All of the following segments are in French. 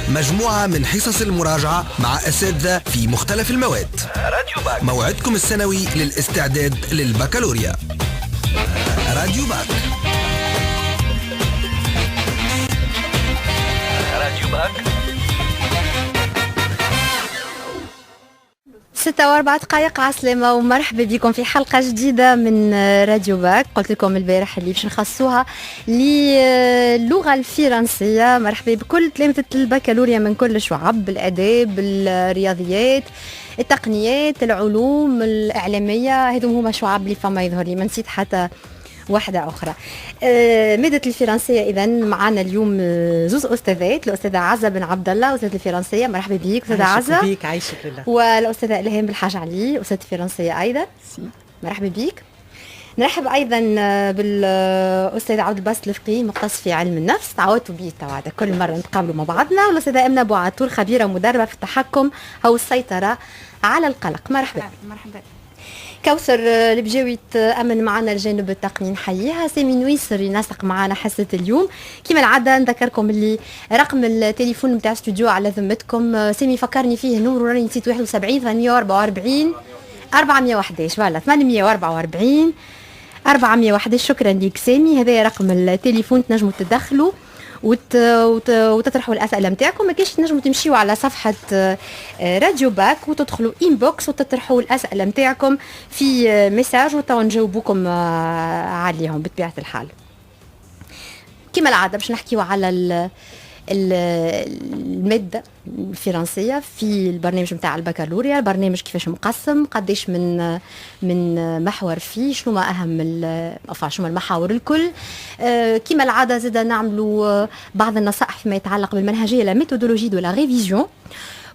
مجموعة من حصص المراجعة مع أساتذة في مختلف المواد. موعدكم السنوي للاستعداد للبكالوريا. راديو باك. 6:04 عسلامة ومرحبا بكم في حلقة جديدة من راديو باك. قلت لكم البارح اللي باش نخصوها للغة الفرنسية. مرحبا بكل تلامذة البكالوريا من كل الشعب، الآداب، الرياضيات، التقنيات، العلوم الإعلامية. هذم هما شعب اللي فما يظهر لي، ما نسيت حتى واحدة أخرى. مادة الفرنسية إذا معنا اليوم زوز أستاذات، الأستاذة عزة بن عبد الله أستاذة الفرنسية. مرحبا بك أستاذة عزة. بيك، عايشك لله. والأستاذة إلهام بالحاج علي أستاذة الفرنسية أيضا. مرحبا بك. نرحب أيضا بالأستاذ عبد الباسط الفقيه مختص في علم النفس. تعودتوا بيه توعد كل مرة نتقابلوا مع بعضنا. والأستاذة أمنة بوعطور خبيرة مدربة في التحكم أو السيطرة على القلق. مرحبا. مرحبا. كوثر البجاوي تأمن معنا الجانب التقني نحييها. سامي نويسر ينسق معنا حصة اليوم. كما العادة نذكركم اللي رقم التليفون نتاع استوديو على ذمتكم. سامي فكرني فيه نور وراني نسيت 71 844 411 ولا 844 411. شكرا لك سامي. هذا رقم التليفون تنجموا تدخلوا وتطرحوا الأسئلة متاعكم. ما كاش تنجموا تمشيوا على صفحة راديو باك وتدخلوا إنبوكس وتطرحوا الأسئلة متاعكم في ميساج ونجاوبوكم عليهم بطبيعة الحال. كما العادة باش نحكيوا على المادة الفرنسية في البرنامج متاع البكالوريا. البرنامج كيفاش مقسم، قديش من محور فيه، شنو ما أهم شنو المحاور الكل. كما العادة زاد نعملوا بعض النصائح فيما يتعلق بالمنهجية لا ميثودولوجي دو لا ريفيزيون،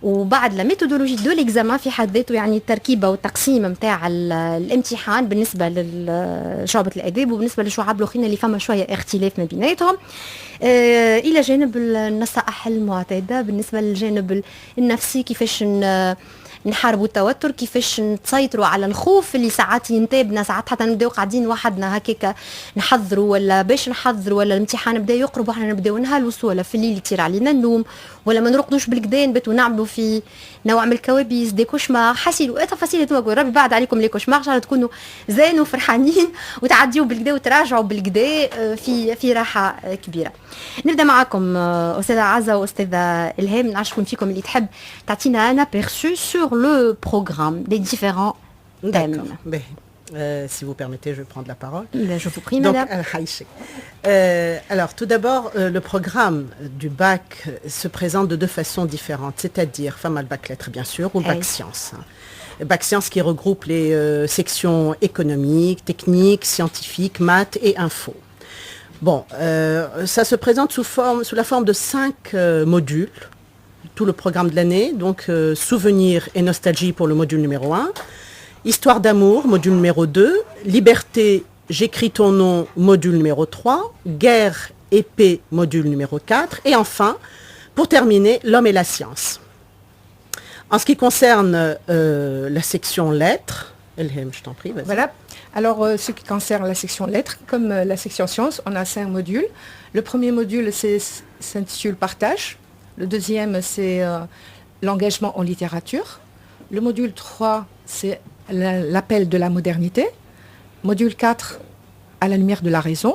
وبعد لا ميثودولوجي دو ليكزامان في حد ذاته، يعني التركيبه والتقسيم نتاع الامتحان بالنسبه لشعبة الاداب وبالنسبه للشعب الاخرين اللي فما شويه اختلاف ما بيناتهم. الى جانب النصائح المعتاده بالنسبه للجانب النفسي، كيفاش نحاربوا التوتر، كيفاش نسيطروا على الخوف اللي ساعات ينتابنا، ساعات حتى نبداو قاعدين وحدنا هكاك نحضروا ولا باش نحضروا ولا الامتحان بدا يقرب وحنا نبداو نهلوسوا ولا في الليل يطير علينا النوم ولا ما نرقدوش بالكدا نباتوا نعملوا في نوع من الكوابيس دي كوشمار. حاسيلوا تفاصيل تقول ربي بعد عليكم لي كوشمار ان شاء الله تكونوا زين وفرحانين وتعديوا بالكدا وتراجعوا بالكدا في راحه كبيره. نبدا معكم استاذه عزه واستاذه الهام. نعرف شكون فيكم اللي تحب تعطينا انا بيرسو sur le programme des différents thèmes. Si vous permettez, je vais prendre la parole. Je vous prie, madame. Alors, tout d'abord, le programme du bac se présente de deux façons différentes, c'est-à-dire, le bac lettres, bien sûr, ou le bac sciences. Bac sciences qui regroupe les sections économiques, techniques, scientifiques, maths et info. Bon, ça se présente sous la forme de 5 modules, tout le programme de l'année, donc souvenirs et nostalgie pour le module numéro 1, histoire d'amour, module numéro 2, liberté, j'écris ton nom, module numéro 3, guerre et paix, module numéro 4, et enfin, pour terminer, l'homme et la science. En ce qui concerne la section lettres, Elhem, je t'en prie, vas-y. Voilà. Alors, ce qui concerne la section lettres, comme la section sciences, on a 5 modules. Le premier module s'intitule Partage. Le deuxième, c'est l'engagement en littérature. Le module 3, c'est l'appel de la modernité. Module 4, à la lumière de la raison.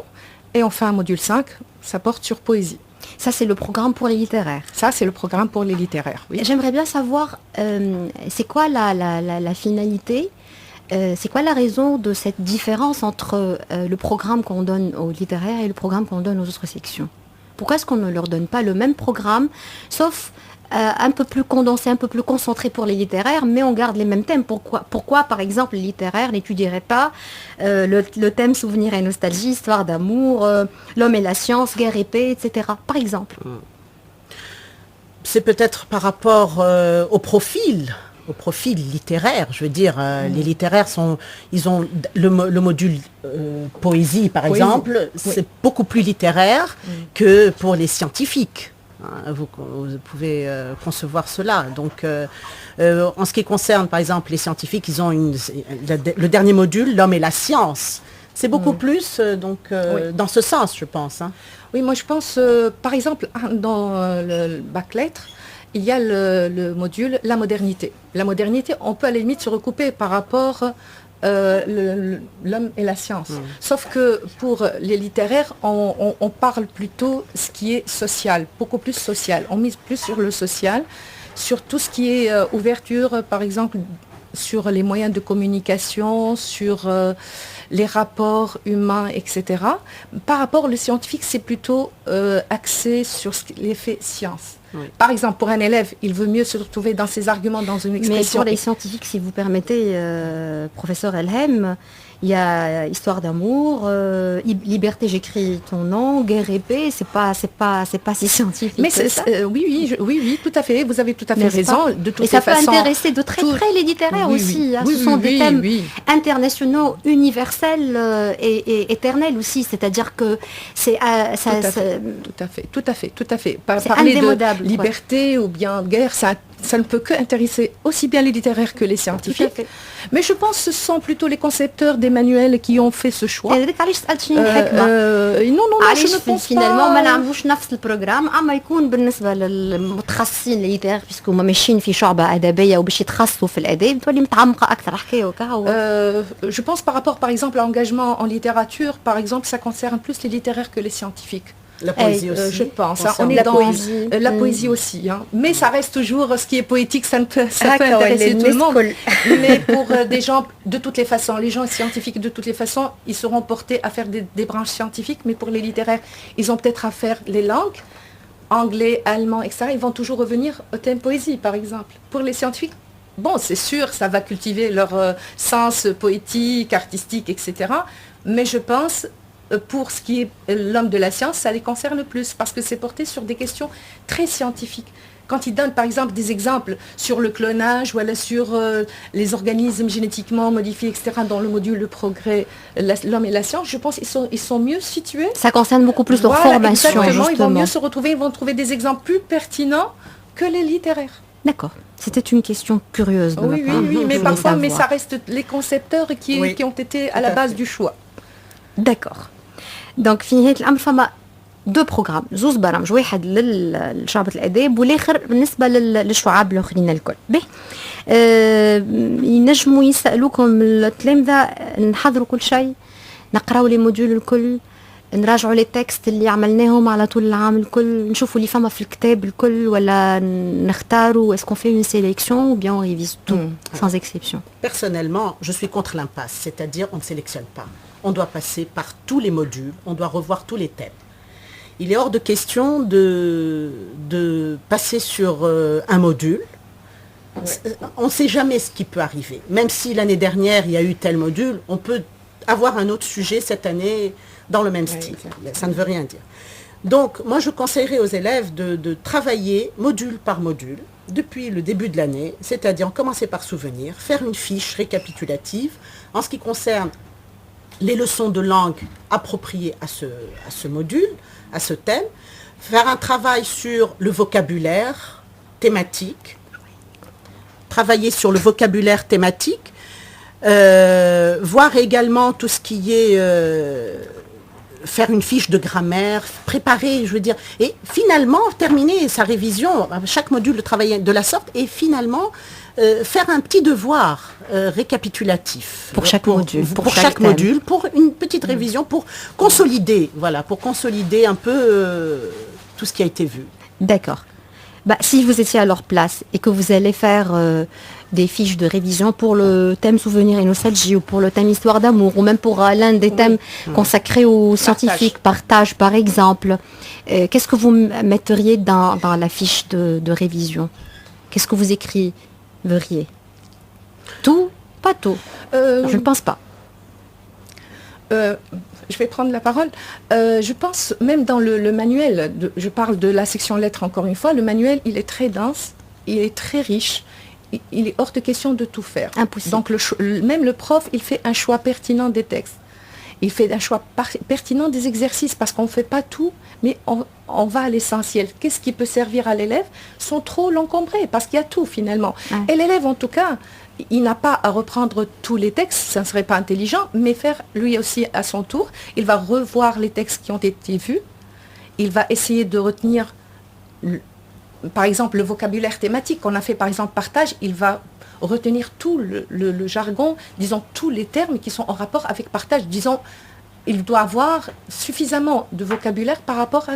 Et enfin, module 5, ça porte sur poésie. Ça, c'est le programme pour les littéraires. Ça, c'est le programme pour les littéraires, oui. J'aimerais bien savoir, c'est quoi la finalité, c'est quoi la raison de cette différence entre le programme qu'on donne aux littéraires et le programme qu'on donne aux autres sections? Pourquoi est-ce qu'on ne leur donne pas le même programme, sauf un peu plus condensé, un peu plus concentré pour les littéraires, mais on garde les mêmes thèmes? Pourquoi par exemple, les littéraires n'étudieraient pas le thème souvenir et nostalgie, histoire d'amour, l'homme et la science, guerre et paix, etc. par exemple? C'est peut-être par rapport au profil littéraire. Je veux dire, les littéraires ils ont le module poésie, par exemple, c'est beaucoup plus littéraire que pour les scientifiques. Vous pouvez concevoir cela. Donc, en ce qui concerne, par exemple, les scientifiques, ils ont le dernier module, l'homme et la science. C'est beaucoup plus dans ce sens, je pense. Hein. Oui, moi je pense, par exemple, dans le bac lettres, il y a le module la modernité. La modernité, on peut à la limite se recouper par rapport l'homme et la science. Sauf que pour les littéraires, on parle plutôt ce qui est social, beaucoup plus social. On mise plus sur le social, sur tout ce qui est ouverture, par exemple, sur les moyens de communication, sur les rapports humains, etc. Par rapport au scientifique, c'est plutôt axé sur l'effet science. Oui. Par exemple, pour un élève, il veut mieux se retrouver dans ses arguments, dans une expression. Mais pour les scientifiques, si vous permettez, professeur Elhem, il y a histoire d'amour, liberté, j'écris ton nom, guerre et paix, c'est pas si scientifique. Mais oui, tout à fait. Vous avez tout à fait raison. De toutes et ça peut intéresser de très près les littéraires aussi. Hein. Ce sont des thèmes internationaux, universels et éternels aussi. C'est-à-dire que c'est tout à fait. C'est parler indémodable, de liberté ou bien guerre, ça ne peut que intéresser aussi bien les littéraires que les scientifiques. Mais je pense que ce sont plutôt les concepteurs des manuels qui ont fait ce choix. non, je ne pense finalement ما نعملوش نفس البروغرام اما يكون بالنسبه للمتخصصين الليتير بيسكو هما ماشيين في شعبه ادبيه وباش يتخصصوا في الاداب تولي متعمقه اكثر حكايه وكا. Je pense par rapport par exemple à l'engagement en littérature, par exemple, ça concerne plus les littéraires que les scientifiques. La poésie aussi. Je pense. On est dans la poésie aussi. Hein. Mais ça reste toujours ce qui est poétique, ça peut intéresser tout le monde. Mais pour des gens, de toutes les façons, les gens scientifiques, de toutes les façons, ils seront portés à faire des branches scientifiques. Mais pour les littéraires, ils ont peut-être à faire les langues, anglais, allemand, etc. Ils vont toujours revenir au thème poésie, par exemple. Pour les scientifiques, bon, c'est sûr, ça va cultiver leur sens poétique, artistique, etc. Mais je pense... pour ce qui est l'homme de la science, ça les concerne plus parce que c'est porté sur des questions très scientifiques. Quand ils donnent par exemple des exemples sur le clonage ou sur les organismes génétiquement modifiés, etc., dans le module de progrès, l'homme et la science, je pense qu'ils sont mieux situés. Ça concerne beaucoup plus leur formation. Exactement, ils vont mieux se retrouver, ils vont trouver des exemples plus pertinents que les littéraires. D'accord. C'était une question curieuse de ma part. Oui, mais parfois, mais ça reste les concepteurs qui ont été à la base du choix. D'accord. دونك في نهايه الامر فما دو بروغرام زوز برامج واحد لشعبة الاداب والاخر بالنسبه للشعاب الاخرين الكل به ينجموا يسالوكم التلامذه نحضروا كل شيء نقراو لي موديول الكل نراجعوا لي تكست اللي عملناهم على طول العام الكل نشوفوا اللي فما في الكتاب الكل ولا نختاروا est-ce qu'on fait une sélection ou bien on révise tout sans exception. Personnellement, je suis contre l'impasse, c'est-à-dire on ne sélectionne pas. On doit passer par tous les modules, on doit revoir tous les thèmes. Il est hors de question de passer sur un module. On ne sait jamais ce qui peut arriver. Même si l'année dernière, il y a eu tel module, on peut avoir un autre sujet cette année dans le même style. Ça ne veut rien dire. Donc, moi, je conseillerais aux élèves de travailler module par module depuis le début de l'année, c'est-à-dire commencer par souvenir, faire une fiche récapitulative en ce qui concerne les leçons de langue appropriées à ce module, à ce thème, faire un travail sur le vocabulaire thématique, travailler sur le vocabulaire thématique, voir également tout ce qui est faire une fiche de grammaire, préparer, je veux dire, et finalement terminer sa révision, chaque module de travailler de la sorte, et finalement faire un petit devoir récapitulatif pour chaque module, pour chaque module, pour une petite révision, pour consolider, voilà, pour consolider un peu tout ce qui a été vu. D'accord. Bah, si vous étiez à leur place et que vous allez faire des fiches de révision pour le thème souvenir et nostalgie ou pour le thème histoire d'amour ou même pour l'un des thèmes consacrés aux scientifiques, partage par exemple, qu'est-ce que vous metteriez dans la fiche de révision? Qu'est-ce que vous écriveriez? Tout? Pas tout. Je ne pense pas. Je vais prendre la parole. Je pense, même dans le manuel, je parle de la section lettres encore une fois, le manuel, il est très dense, il est très riche, il est hors de question de tout faire. Impossible. Donc même le prof, il fait un choix pertinent des textes. Il fait un choix pertinent des exercices parce qu'on ne fait pas tout, mais on va à l'essentiel. Qu'est-ce qui peut servir à l'élève sans trop l'encombrer? Parce qu'il y a tout finalement. Ouais. Et l'élève, en tout cas, il n'a pas à reprendre tous les textes, ça ne serait pas intelligent, mais faire lui aussi à son tour. Il va revoir les textes qui ont été vus. Il va essayer de retenir, par exemple, le vocabulaire thématique. On a fait, par exemple, partage. Il va retenir tout le jargon, disons tous les termes qui sont en rapport avec partage. Disons, il doit avoir suffisamment de vocabulaire par rapport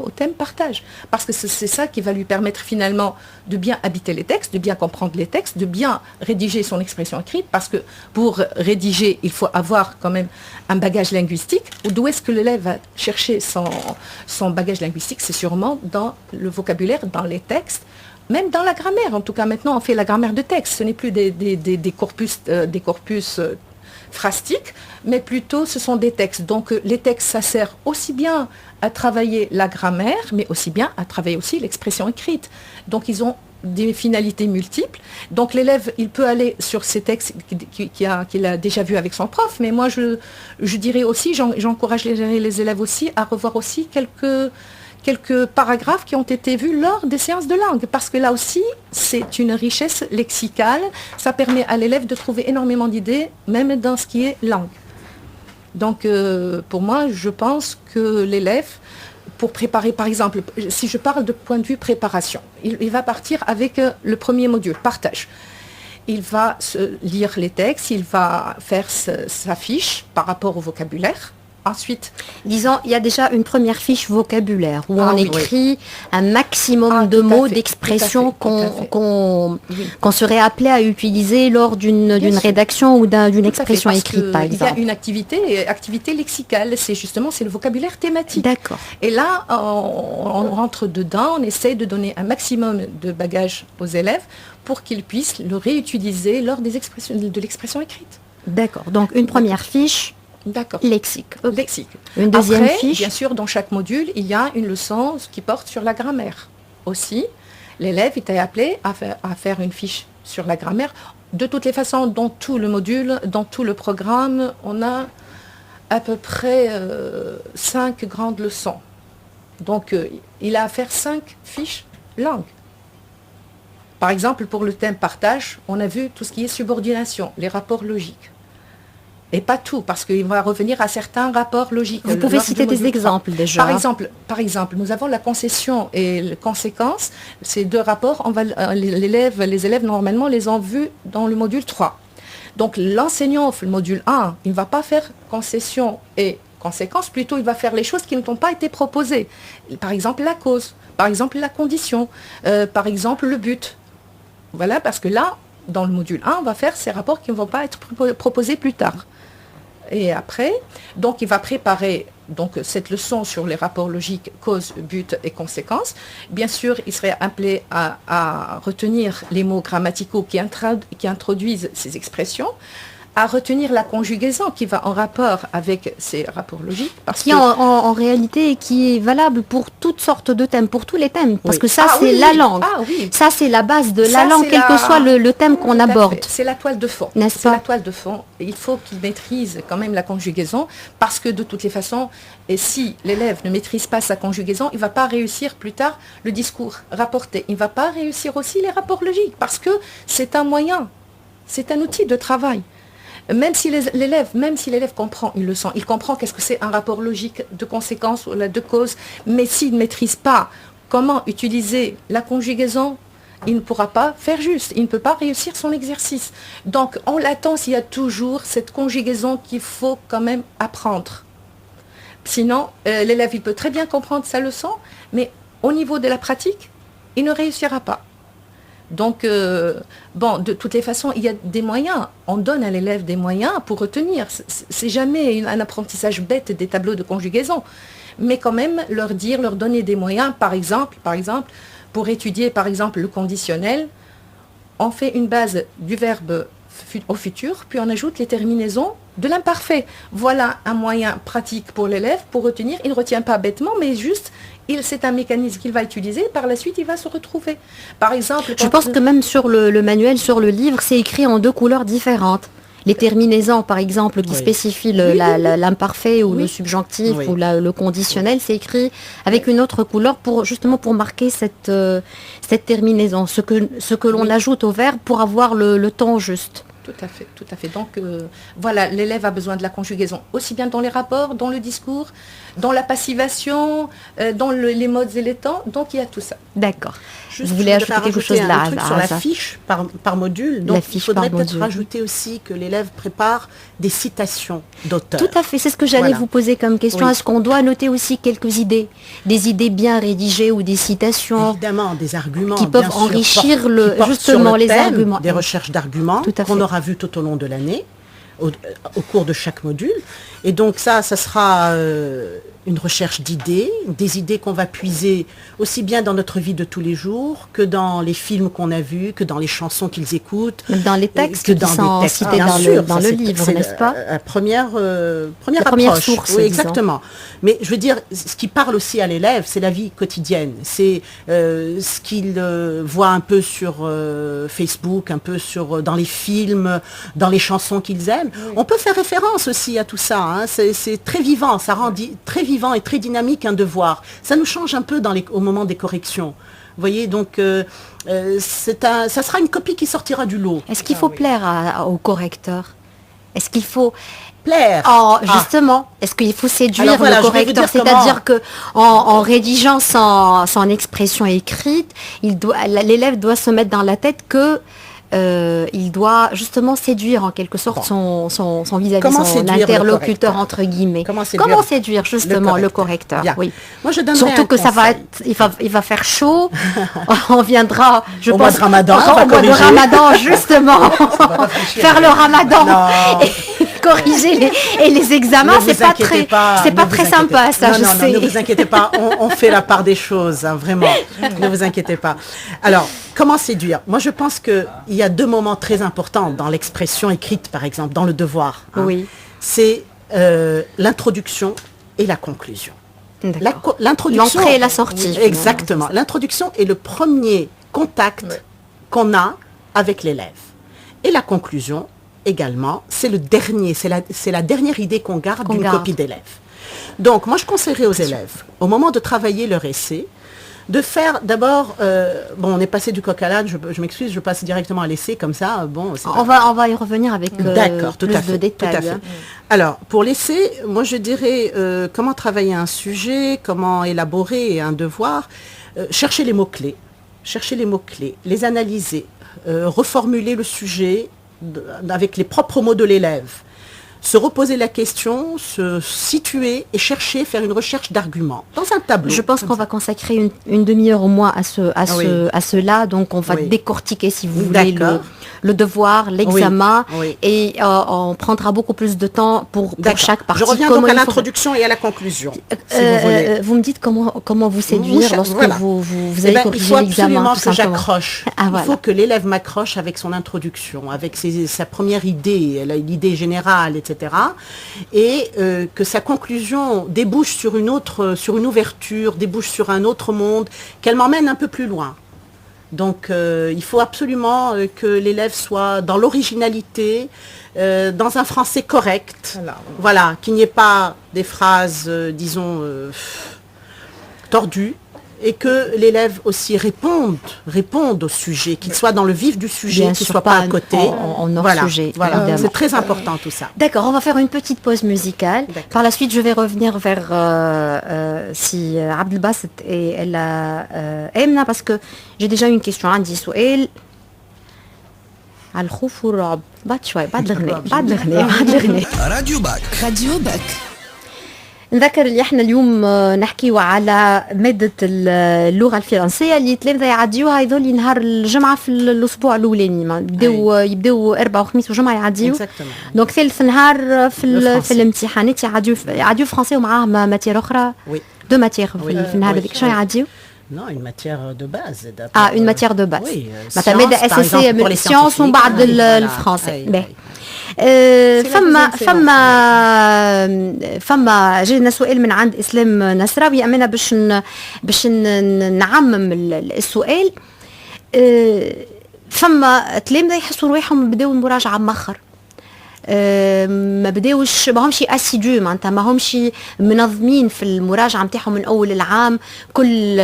au thème partage. Parce que c'est ça qui va lui permettre finalement de bien habiter les textes, de bien comprendre les textes, de bien rédiger son expression écrite. Parce que pour rédiger, il faut avoir quand même un bagage linguistique. D'où est-ce que l'élève va chercher son bagage linguistique? C'est sûrement dans le vocabulaire, dans les textes. Même dans la grammaire, en tout cas maintenant on fait la grammaire de texte, ce n'est plus des corpus phrastiques, mais plutôt ce sont des textes. Donc les textes, ça sert aussi bien à travailler la grammaire, mais aussi bien à travailler aussi l'expression écrite. Donc ils ont des finalités multiples. Donc l'élève, il peut aller sur ces textes qu'il a déjà vus avec son prof, mais moi je dirais aussi, j'encourage les élèves aussi à revoir aussi quelques paragraphes qui ont été vus lors des séances de langue, parce que là aussi, c'est une richesse lexicale. Ça permet à l'élève de trouver énormément d'idées, même dans ce qui est langue. Donc, pour moi, je pense que l'élève, pour préparer, par exemple, si je parle de point de vue préparation, il va partir avec le premier module, partage. Il va lire les textes, il va faire sa fiche par rapport au vocabulaire. Ensuite, disons, il y a déjà une première fiche vocabulaire où on écrit un maximum de mots, d'expressions qu'on serait appelé à utiliser lors d'une rédaction ou d'une expression écrite, par exemple. Il y a une activité lexicale, c'est le vocabulaire thématique. D'accord. Et là, on rentre dedans, on essaie de donner un maximum de bagages aux élèves pour qu'ils puissent le réutiliser lors de l'expression écrite. D'accord. Donc, une première fiche. D'accord. Lexique. Lexique. Une deuxième Après, fiche. Bien sûr, dans chaque module, il y a une leçon qui porte sur la grammaire. Aussi, l'élève est appelé à faire une fiche sur la grammaire. De toutes les façons, dans tout le module, dans tout le programme, on a à peu près 5 grandes leçons. Donc, il a à faire 5 fiches langue. Par exemple, pour le thème partage, on a vu tout ce qui est subordination, les rapports logiques. Et pas tout, parce qu'il va revenir à certains rapporors logiques. Vous pouvez citer des exemples déjà. Par exemple, nous avons la concession et la conséquence. Ces deux rapports, les élèves, normalement, les ont vus dans le module 3. Donc, l'enseignant, le module 1, il ne va pas faire concession et conséquence, plutôt il va faire les choses qui n'ont pas été proposées. Par exemple, la cause, par exemple, la condition, par exemple, le but. Voilà, parce que là, dans le module 1, on va faire ces rapports qui ne vont pas être proposés plus tard. Et après, donc il va préparer cette leçon sur les rapports logiques, cause, but et conséquences. Bien sûr, il serait appelé à retenir les mots grammaticaux qui introduisent ces expressions, à retenir la conjugaison qui va en rapport avec ces rapports logiques. En réalité, qui est valable pour toutes sortes de thèmes, pour tous les thèmes. Parce que ça, c'est la langue. Ça, c'est la base de la langue, quel que soit le thème qu'on aborde. C'est la toile de fond. N'est-ce pas ? C'est la toile de fond. Il faut qu'il maîtrise quand même la conjugaison, parce que de toutes les façons, et si l'élève ne maîtrise pas sa conjugaison, il ne va pas réussir plus tard le discours rapporté. Il ne va pas réussir aussi les rapports logiques, parce que c'est un moyen, c'est un outil de travail. Même si l'élève comprend une leçon, il comprend qu'est-ce que c'est un rapport logique de conséquence ou de cause, mais s'il ne maîtrise pas comment utiliser la conjugaison, il ne pourra pas faire juste, il ne peut pas réussir son exercice. Donc on l'attend s'il y a toujours cette conjugaison qu'il faut quand même apprendre. Sinon, l'élève, il peut très bien comprendre sa leçon, mais au niveau de la pratique, il ne réussira pas. Donc, de toutes les façons, il y a des moyens. On donne à l'élève des moyens pour retenir. C'est jamais un apprentissage bête des tableaux de conjugaison. Mais quand même, leur donner des moyens. Par exemple, pour étudier, par exemple, le conditionnel, on fait une base du verbe au futur, puis on ajoute les terminaisons de l'imparfait. Voilà un moyen pratique pour l'élève pour retenir. Il ne retient pas bêtement, mais juste... c'est un mécanisme qu'il va utiliser, par la suite il va se retrouver. Par exemple, je pense que même sur le manuel, sur le livre, c'est écrit en 2 couleurs différentes. Les terminaisons, par exemple, qui spécifient l'imparfait ou le subjonctif ou le conditionnel, c'est écrit avec une autre couleur justement pour marquer cette terminaison, ce que l'on ajoute au verbe pour avoir le ton juste. Tout à fait, tout à fait. Donc voilà, l'élève a besoin de la conjugaison aussi bien dans les rapports, dans le discours, dans la passivation, dans les modes et les temps. Donc il y a tout ça. D'accord. Juste, vous voulez ajouter quelque chose là un truc sur la fiche par module. Donc il faudrait peut-être rajouter aussi que l'élève prépare des citations d'auteurs. Tout à fait, c'est ce que j'allais vous poser comme question. Est-ce qu'on doit noter aussi quelques idées, des idées bien rédigées ou des citations? Évidemment, des arguments qui peuvent enrichir justement les arguments. Des recherches d'arguments qu'on aura vu tout au long de l'année, au cours de chaque module. Et donc ça sera une recherche d'idées, des idées qu'on va puiser aussi bien dans notre vie de tous les jours que dans les films qu'on a vus, que dans les chansons qu'ils écoutent. Dans les textes qui sont cités dans le livre, n'est-ce pas? La première approche. Source, oui, exactement. Mais je veux dire, ce qui parle aussi à l'élève, c'est la vie quotidienne. C'est ce qu'il voit un peu sur Facebook, un peu dans les films, dans les chansons qu'ils aiment. Oui. On peut faire référence aussi à tout ça. Hein. C'est très vivant, ça rend très vivant et très dynamique un devoir. Ça nous change un peu au moment des corrections. Vous voyez, donc ça sera une copie qui sortira du lot. Est-ce qu'il faut plaire au correcteur? Est-ce qu'il faut plaire? Justement, est-ce qu'il faut séduire le correcteur? C'est-à-dire que en rédigeant son expression écrite, l'élève doit se mettre dans la tête que il doit justement séduire en quelque sorte son vis-à-vis, son interlocuteur entre guillemets. Comment séduire justement le correcteur? Oui. Moi, je donnerais surtout que il va faire chaud. On viendra, je au pense, mois de Ramadan, au mois de Ramadan justement, faire le Ramadan et corriger les examens. C'est pas très sympa ça. Non, ne vous inquiétez pas, on fait la part des choses, hein, vraiment. Ne vous inquiétez pas. Alors, comment séduire? Moi, je pense qu'il y a deux moments très importants dans l'expression écrite, par exemple, dans le devoir. Hein. Oui. C'est l'introduction et la conclusion. L'introduction, l'entrée et la sortie. Oui, exactement. L'introduction est le premier contact qu'on a avec l'élève. Et la conclusion, également, c'est la dernière idée qu'on garde d'une copie d'élève. Donc, moi, je conseillerais aux élèves, au moment de travailler leur essai, de faire d'abord, on est passé du coq à l'âne, je m'excuse, je passe directement à l'essai comme ça. On va y revenir avec plus de détails. Tout à fait. Alors, pour l'essai, moi je dirais comment travailler un sujet, comment élaborer un devoir, chercher les mots-clés, les analyser, reformuler le sujet avec les propres mots de l'élève. Se reposer la question, se situer et faire une recherche d'arguments dans un tableau. Je pense qu'on va consacrer une demi-heure au moins à cela. Donc on va décortiquer, si vous voulez, le devoir, l'examen, et on prendra beaucoup plus de temps pour chaque partie. Je reviens donc à l'introduction et à la conclusion, si vous voulez. Vous me dites comment vous séduire lorsque vous allez corriger l'examen. Il faut absolument que j'accroche. Il faut que l'élève m'accroche avec son introduction, avec sa première idée, l'idée générale, etc. Et que sa conclusion débouche sur une ouverture, débouche sur un autre monde, qu'elle m'emmène un peu plus loin. Donc il faut absolument que l'élève soit dans l'originalité, dans un français correct, voilà, qu'il n'y ait pas des phrases, disons, tordues, et que l'élève aussi réponde au sujet, qu'il soit dans le vif du sujet, qu'il ne soit pas à côté. En hors-sujet, évidemment. C'est très important tout ça. D'accord, on va faire une petite pause musicale. Par la suite, je vais revenir vers si Abdelbasset et Emna, parce que j'ai déjà une question. عندي سؤال على الخوف والرعب. بعد شوي بعد الغنية. راديو باك. نذكر اللي احنا اليوم نحكيو على مادة اللغة الفرنسية اللي التلامذة يعديوها يظل نهار الجمعة في الأسبوع الأولاني. يبداو أربعة وخميس وجمعة يعديو. دونك ثالث نهار في الامتحانات يعديو فرنسي ومعاه ماتير أخرى. دو ماتير في النهار هذيك شنو يعديو؟ Non, une matière de base. Une matière de base. Oui, مادة أساسية من السيونس ومن بعد الفرنسي. فما جينا سؤال من عند اسلام نصراوي امانه باش نعمم السؤال. فما تلامذه يحسوا رواحهم بداو المراجعه مخر. ما بداوش ما همش اسيدو معناتها ما همش منظمين في المراجعه نتاعهم من اول العام كل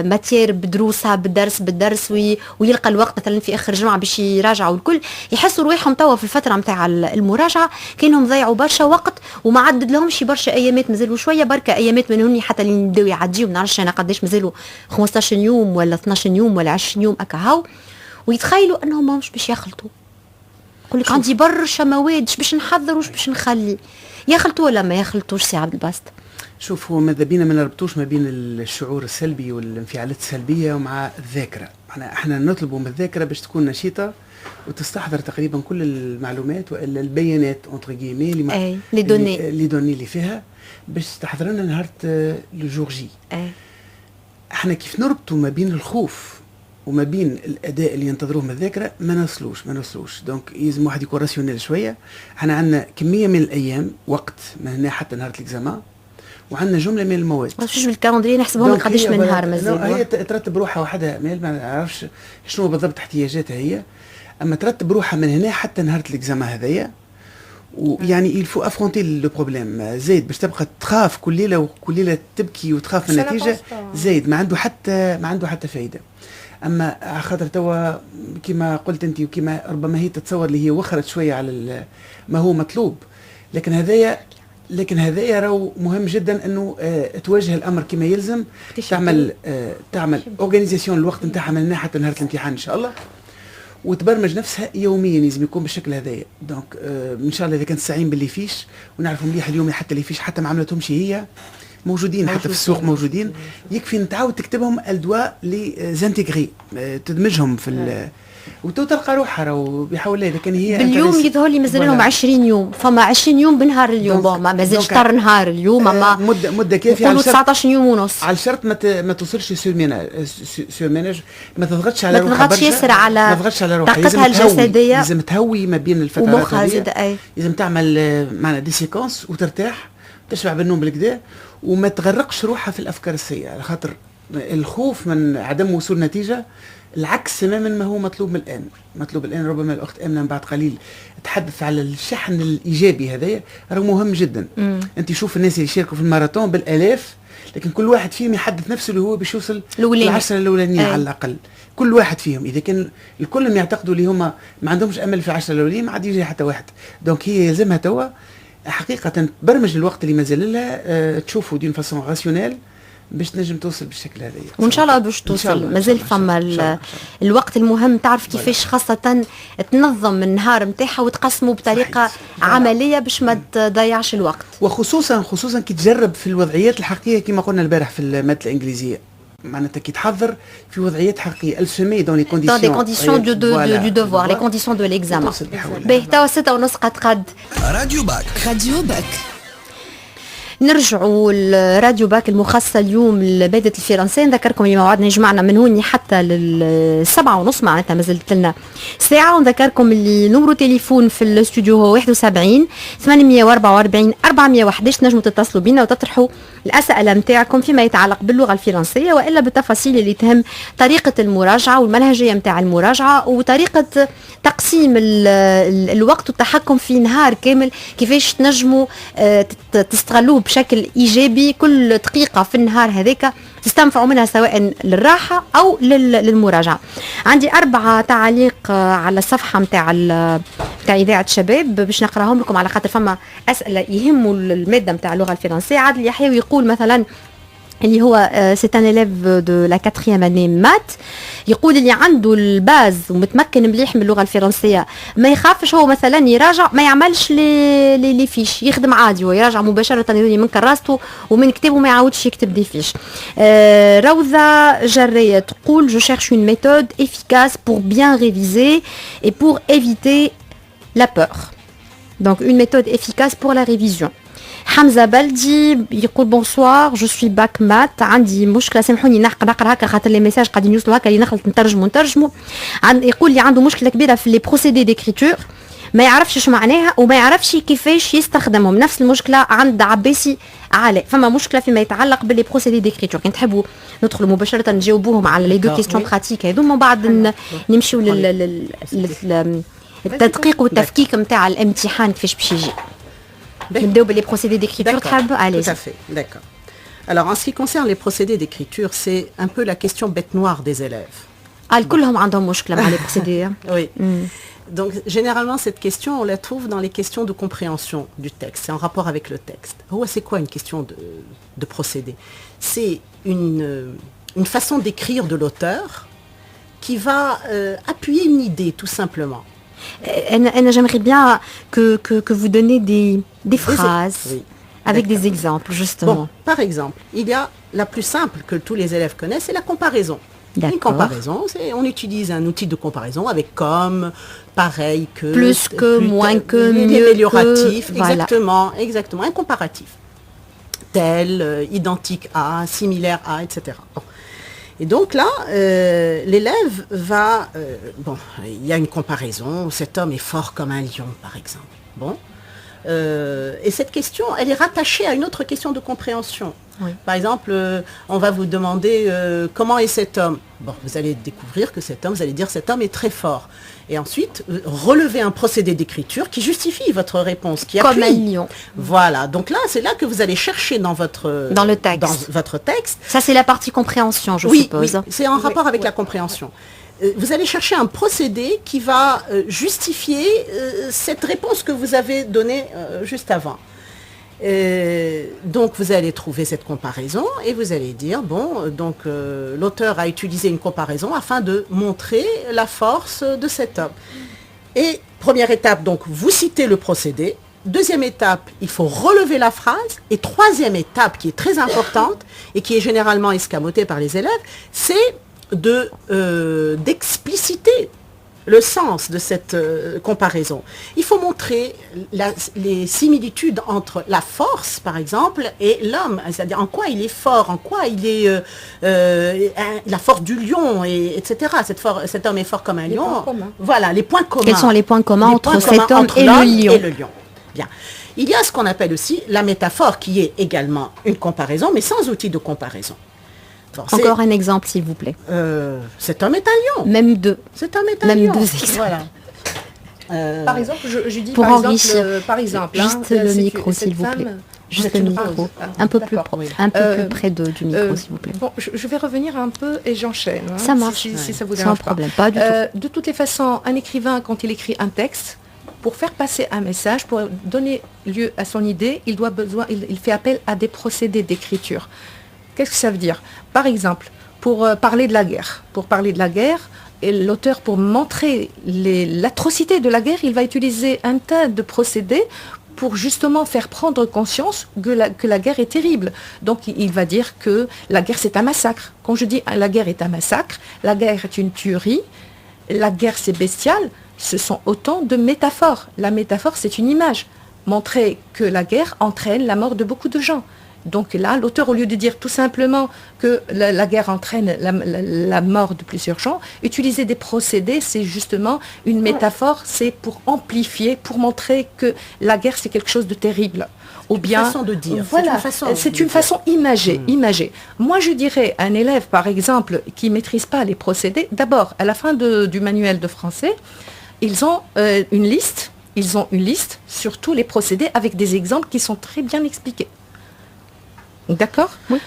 ماتير بدروسها بالدرس ويلقى الوقت مثلا في اخر الجمعه باش يراجعوا الكل. يحسوا رواحهم توا في الفتره نتاع المراجعه كانهم ضيعوا برشا وقت وما عدد لهمش برشا ايامات، مازالوا شويه بركه ايامات من هني حتى اللي يبداو يعديوا ما نعرفش انا قداش مازالوا 15 يوم ولا 12 يوم ولا 20 يوم هكا ويتخيلوا انهم ماهمش باش يخلطوا. يقول لك عندي برشا مواد باش نحضر وش باش نخلي، يخلطوا ولا ما يخلطوش سي عبد الباسط؟ شوف هو ماذا بينا ما نربطوش ما بين الشعور السلبي والانفعالات السلبيه ومع الذاكره. احنا نطلبوا من الذاكره باش تكون نشيطه وتستحضر تقريبا كل المعلومات والا البيانات اونتر كيمي لي دوني اللي فيها باش تحضر لنا نهار لو جور جي. احنا كيف نربطوا ما بين الخوف وما بين الاداء اللي ينتظروه من الذاكره ما نوصلوش. دونك لازم واحد يكون راسيونيل شويه. احنا عندنا كميه من الايام وقت من هنا حتى نهار الاكزامان وعندنا جمله من المواد. مش بالكالندري نحسبهم قداش من نهار مازال. هي ترتب روحها وحدها ما نعرفش شنو بالضبط احتياجاتها هي، اما ترتب روحها من هنا حتى نهار الاكزامان هذايا. ويعني يلفو افرونتي لو بروبليم زايد باش تبقى تخاف كل ليله تبكي وتخاف من النتيجه زايد ما عنده حتى فايده. اما خاطر توا كما قلت انت وكما ربما هي تتصور اللي هي وخرت شويه على ما هو مطلوب، لكن هذايا راهو مهم جدا انه تواجه الامر كما يلزم، تعمل اورغانيزاسيون الوقت نتاعها من حتى نهار الامتحان ان شاء الله، وتبرمج نفسها يوميا لازم يكون بالشكل هذايا. دونك ان شاء الله اذا كنت تستعين باللي فيش ونعرفوا مليح اليوم حتى اللي فيش حتى ما عملتهمش هي موجودين حتى في السوق موجودين، يكفي نتعاود تكتبهم الدواء لي زانتيغري تدمجهم في وتلقى روحها راهو بحول الله. لكن هي باليوم يظهر لي مازال لهم 20 يوم، فما 20 يوم بنهار اليوم بون ما مازالش طر نهار اليوم اما مده كافيه على 19 يوم ونص على شرط ما توصلش سور ميناج ما تضغطش على روحها، ما تضغطش ياسر على طاقتها الجسديه، لازم تهوي ما بين الفترات ومخها زاد لازم تعمل معنا دي سيكونس وترتاح تشبع بالنوم بالكدا وما تغرقش روحها في الافكار السيئه، على خاطر الخوف من عدم وصول نتيجه العكس تماما ما هو مطلوب الان. ربما الاخت امنه من بعد قليل تحدث على الشحن الايجابي هذايا راه مهم جدا. انت شوف الناس اللي يشاركوا في الماراثون بالالاف، لكن كل واحد فيهم يحدث نفسه اللي هو باش يوصل للعشرة الاولانيين على الاقل. كل واحد فيهم اذا كان الكل يعتقدوا اللي هما ما عندهمش امل في العشرة الاولانيين ما عاد يجي حتى واحد. دونك هي يلزمها توا حقيقه تبرمج الوقت اللي مازال لها تشوفوا دون فاسون راسيونيل باش تنجم توصل بالشكل هذا، وان شاء الله باش توصل. مازال فما الوقت المهم تعرف كيفاش خاصه تنظم النهار نتاعها وتقسمه بطريقه عمليه باش ما تضيعش الوقت، وخصوصا كي تجرب في الوضعيات الحقيقيه كما قلنا البارح في الماده الانجليزيه، معناتها كي تحضر في وضعيات حقيقيه السمي دون لي كونديسيون دو دوفوار لي كونديسيون دو ليكزامان. باهي توا 6:30 قد راديو باك نرجعوا لراديو باك المخصص اليوم لمادة الفرنسية. نذكركم اللي موعدنا يجمعنا من هوني حتى لل7:30 معناتها مازالت لنا ساعة. ونذكركم اللي نمرو تليفون في الاستوديو هو 71 844 411 نجموا تتصلوا بينا وتطرحوا الأسئلة نتاعكم فيما يتعلق باللغة الفرنسية وإلا بالتفاصيل اللي تهم طريقة المراجعة والمنهجية نتاع المراجعة وطريقة تقسيم الوقت والتحكم في نهار كامل، كيفاش تنجموا تستغلوه بشكل إيجابي. كل دقيقة في النهار هذاك تستنفعوا منها سواء للراحة أو للمراجعة. عندي 4 تعليق على الصفحة متاع إذاعة شباب باش نقراهم لكم على خاطر فما أسئلة يهموا المادة متاع اللغة الفرنسية. عادل يحيوي يقول مثلا اللي هو سي ان اليف دو لا 4e اني مات، يقول اللي عنده الباز ومتمكن مليح من اللغه الفرنسيه ما يخافش هو مثلا يراجع ما يعملش لي فيش، يخدم عادي ويراجع مباشره من كراسته ومن كتابه ما يعاودش يكتب دي فيش. روضه جريه تقول جو شيرش اون ميثود efficace pour bien réviser et pour éviter la peur. Donc une méthode efficace pour la révision. حمزة بلدي يقول بونسوار جو سوي باك مات، عندي مشكله سامحوني نقرا هكا خاطر لي ميساج قاعدين يوصلوا هكا اللي نخلط نترجموا يقول لي عنده مشكله كبيره في لي بروسيدي ديكريتور ما يعرفش اش معناها وما يعرفش كيفاش يستخدمهم. نفس المشكله عند عباسي علاء، فما مشكله فيما يتعلق باللي بروسيدي ديكريتور. كان تحبوا ندخلوا مباشره نجاوبوهم على لي دو كيستيون براتيك هذوما بعد نمشيو التدقيق والتفكيك نتاع الامتحان كيفاش باش يجي. نبداو باللي procédés d'écriture تحب allez. Tout à fait, d'accord. Alors, en ce qui concerne les procédés d'écriture, c'est un peu la question bête noire des élèves. كلهم عندهم مشكلة مع les procédés. Oui. Donc, généralement, cette question, on la trouve dans les questions de compréhension du texte. C'est en rapport avec le texte. C'est quoi une question de procédé? C'est une façon d'écrire de l'auteur qui va appuyer une idée, tout simplement. J'aimerais bien que vous donnez des phrases avec des exemples, justement. Bon, par exemple, il y a la plus simple que tous les élèves connaissent, c'est la comparaison. D'accord. Une comparaison, on utilise un outil de comparaison avec comme, pareil que, plus que, moins que, mieux amélioratif, que, voilà. Exactement, un comparatif. Tel, identique à, similaire à, etc. Bon. Et donc là, l'élève va... il y a une comparaison, cet homme est fort comme un lion, par exemple. Bon. Et cette question, elle est rattachée à une autre question de compréhension. Oui. Par exemple, on va vous demander comment est cet homme. Bon, vous allez découvrir que cet homme, vous allez dire cet homme est très fort. Et ensuite, relever un procédé d'écriture qui justifie votre réponse, qui appuie. Comme un lion. Voilà. Donc là, c'est là que vous allez chercher dans le texte. Dans votre texte. Ça, c'est la partie compréhension, je suppose. Oui, c'est en rapport avec la compréhension. Vous allez chercher un procédé qui va justifier cette réponse que vous avez donnée juste avant. Donc vous allez trouver cette comparaison et vous allez dire, l'auteur a utilisé une comparaison afin de montrer la force de cet homme. Et première étape, donc vous citez le procédé. Deuxième étape, il faut relever la phrase. Et troisième étape qui est très importante et qui est généralement escamotée par les élèves, c'est d'expliciter le sens de cette comparaison. Il faut montrer les similitudes entre la force, par exemple, et l'homme, c'est-à-dire en quoi il est fort, en quoi il est la force du lion, etc. Cet homme est fort comme un lion. Voilà, les points communs. Quels sont les points communs entre cet homme et le lion? Bien. Il y a ce qu'on appelle aussi la métaphore, qui est également une comparaison, mais sans outil de comparaison. Encore un exemple, s'il vous plaît. Cet homme est un lion. Même deux. Cet homme est un lion. Même deux exemples. Voilà. Par exemple, je dis pour par exemple, juste le micro, s'il vous plaît. Juste le micro. Un peu plus près du micro, s'il vous plaît. Bon, je vais revenir un peu et j'enchaîne. Ça marche. Si ça vous dérange sans problème, pas du tout. De toutes les façons, un écrivain, quand il écrit un texte, pour faire passer un message, pour donner lieu à son idée, il fait appel à des procédés d'écriture. Qu'est-ce que ça veut dire? Par exemple, pour parler de la guerre. Pour parler de la guerre, et l'auteur, pour montrer l'atrocité de la guerre, il va utiliser un tas de procédés pour justement faire prendre conscience que la guerre est terrible. Donc il va dire que la guerre c'est un massacre. Quand je dis la guerre est un massacre, la guerre est une tuerie, la guerre c'est bestial, ce sont autant de métaphores. La métaphore c'est une image. Montrer que la guerre entraîne la mort de beaucoup de gens. Donc là, l'auteur, au lieu de dire tout simplement que la guerre entraîne la mort de plusieurs gens, utiliser des procédés, c'est justement une métaphore, c'est pour amplifier, pour montrer que la guerre, c'est quelque chose de terrible. Ou bien, une façon de dire. Voilà, c'est une façon imagée. Moi, je dirais à un élève, par exemple, qui ne maîtrise pas les procédés, d'abord, à la fin du manuel de français, ils ont une liste sur tous les procédés avec des exemples qui sont très bien expliqués. D'accord? Oui.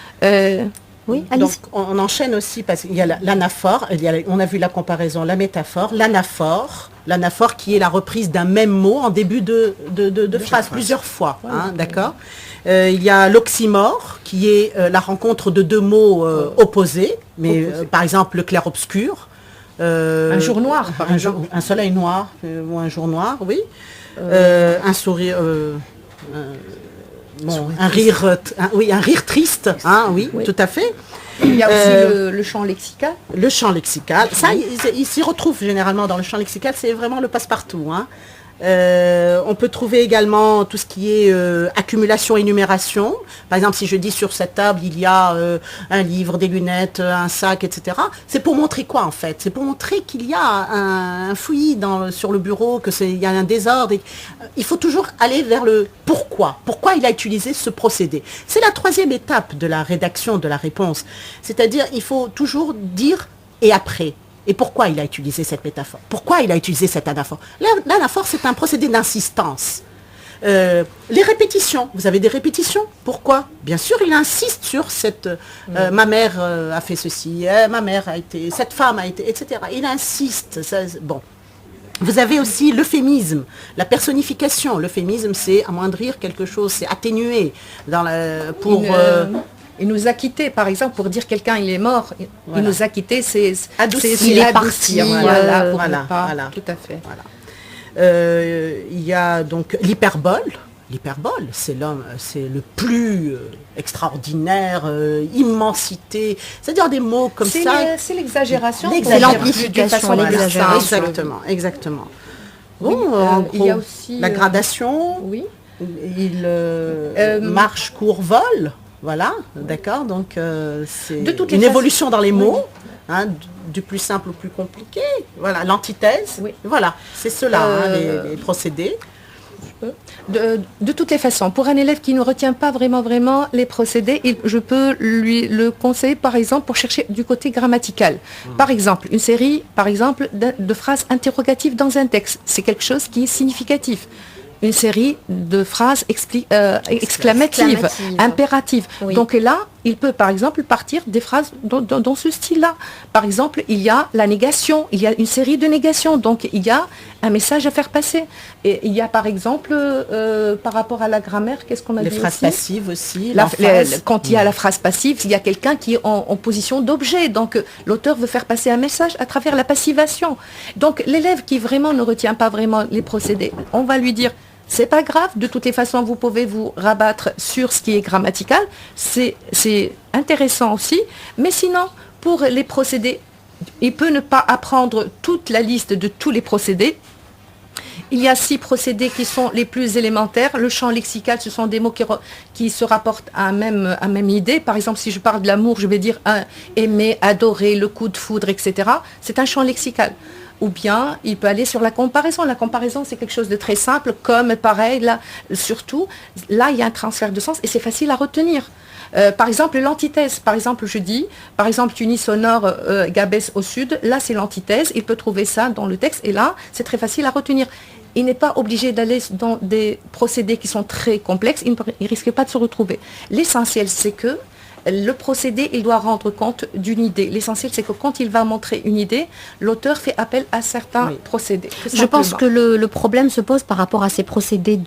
Oui, donc on enchaîne aussi parce qu'il y a l'anaphore, on a vu la comparaison, la métaphore, l'anaphore qui est la reprise d'un même mot en début de phrase plusieurs fois. D'accord? Il y a l'oxymore qui est la rencontre de deux mots opposés, mais par exemple le clair-obscur. Un jour noir, par exemple. Un soleil noir ou un jour noir, oui. Un sourire... un rire triste, oui, tout à fait. Il y a aussi le champ lexical. Le champ lexical, ça, il s'y retrouve généralement dans le champ lexical, c'est vraiment le passe-partout. On peut trouver également tout ce qui est accumulation-énumération. Par exemple, si je dis sur cette table, il y a un livre, des lunettes, un sac, etc. C'est pour montrer quoi en fait? C'est pour montrer qu'il y a un fouillis sur le bureau, qu'il y a un désordre. Il faut toujours aller vers le pourquoi. Pourquoi il a utilisé ce procédé? C'est la troisième étape de la rédaction de la réponse. C'est-à-dire, il faut toujours dire et après. Et pourquoi il a utilisé cette métaphore? Pourquoi il a utilisé cette anaphore? L'anaphore, c'est un procédé d'insistance. Les répétitions, vous avez des répétitions. Pourquoi? Bien sûr, il insiste sur cette ma mère a fait ceci, ma mère a été, cette femme a été, etc. Il insiste. Ça, bon. Vous avez aussi l'euphémisme, la personnification. L'euphémisme, c'est amoindrir quelque chose, c'est atténuer. Il nous a quittés, par exemple, pour dire quelqu'un il est mort. Il nous a quittés, c'est adoucir. Il est parti. Voilà. Tout à fait. Voilà. Il y a donc l'hyperbole. L'hyperbole, c'est le plus extraordinaire, immensité. C'est-à-dire des mots comme ça. C'est l'exagération. C'est l'amplification. Exactement. Bon, oui, il y a aussi la gradation. Oui. Il marche, court, vole. Voilà, d'accord. Donc c'est une évolution dans les mots. Hein, du plus simple au plus compliqué. Voilà, l'antithèse. Oui. Voilà, c'est cela, les procédés. De toutes les façons, pour un élève qui ne retient pas vraiment les procédés, je peux lui le conseiller, par exemple, pour chercher du côté grammatical. Par exemple, une série, de phrases interrogatives dans un texte. C'est quelque chose qui est significatif. Une série de phrases exclamatives, impératives. Oui. Donc là, il peut par exemple partir des phrases dans ce style-là. Par exemple, il y a la négation, il y a une série de négations, donc il y a un message à faire passer. Et il y a par exemple, par rapport à la grammaire, qu'est-ce qu'on a dit les phrases aussi passives aussi. Quand il y a la phrase passive, il y a quelqu'un qui est en position d'objet. Donc l'auteur veut faire passer un message à travers la passivation. Donc l'élève qui vraiment ne retient pas vraiment les procédés, on va lui dire: c'est pas grave, de toutes les façons, vous pouvez vous rabattre sur ce qui est grammatical. C'est intéressant aussi. Mais sinon, pour les procédés, il peut ne pas apprendre toute la liste de tous les procédés. Il y a 6 procédés qui sont les plus élémentaires. Le champ lexical, ce sont des mots qui se rapportent à même idée. Par exemple, si je parle de l'amour, je vais dire aimer, adorer, le coup de foudre, etc. C'est un champ lexical. Ou bien, il peut aller sur la comparaison. La comparaison, c'est quelque chose de très simple, comme pareil, là, surtout, là, il y a un transfert de sens et c'est facile à retenir. Par exemple, l'antithèse. Par exemple, je dis, par exemple, Tunis au nord, Gabès au sud. Là, c'est l'antithèse. Il peut trouver ça dans le texte. Et là, c'est très facile à retenir. Il n'est pas obligé d'aller dans des procédés qui sont très complexes. Il ne risque pas de se retrouver. L'essentiel, c'est que le procédé, il doit rendre compte d'une idée. L'essentiel, c'est que quand il va montrer une idée, l'auteur fait appel à certains procédés. Je pense que le problème se pose par rapport à ces procédés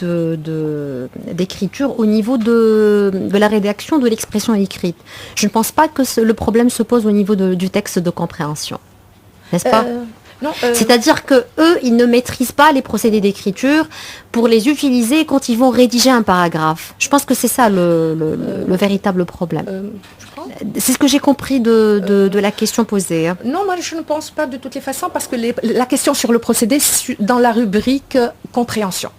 d'écriture au niveau de la rédaction de l'expression écrite. Je ne pense pas que le problème se pose au niveau du texte de compréhension. N'est-ce pas? C'est-à-dire que eux, ils ne maîtrisent pas les procédés d'écriture pour les utiliser quand ils vont rédiger un paragraphe. Je pense que c'est ça le véritable problème. C'est ce que j'ai compris de la question posée. Hein. Non, moi je ne pense pas de toutes les façons parce que la question sur le procédé dans la rubrique compréhension.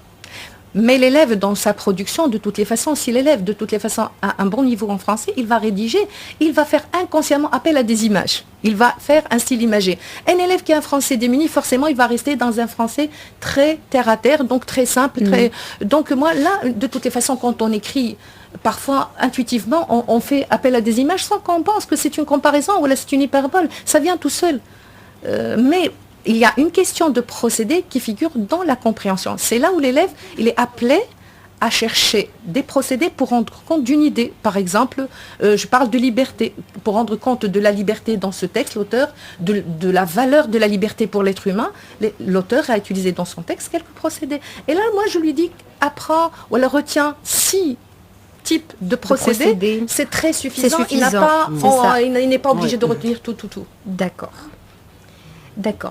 Mais l'élève, dans sa production, de toutes les façons, si l'élève, de toutes les façons, a un bon niveau en français, il va rédiger, il va faire inconsciemment appel à des images. Il va faire un style imagé. Un élève qui a un français démuni, forcément, il va rester dans un français très terre-à-terre, donc très simple. Donc moi, là, de toutes les façons, quand on écrit, parfois, intuitivement, on fait appel à des images sans qu'on pense que c'est une comparaison ou là, c'est une hyperbole. Ça vient tout seul. Mais il y a une question de procédé qui figure dans la compréhension. C'est là où l'élève, il est appelé à chercher des procédés pour rendre compte d'une idée. Par exemple, je parle de liberté. Pour rendre compte de la liberté dans ce texte, l'auteur, de la valeur de la liberté pour l'être humain, l'auteur a utilisé dans son texte quelques procédés. Et là, moi, je lui dis, apprends, ou elle retient 6 types de procédés. C'est très suffisant. Il n'est pas obligé de retenir tout. D'accord. داكور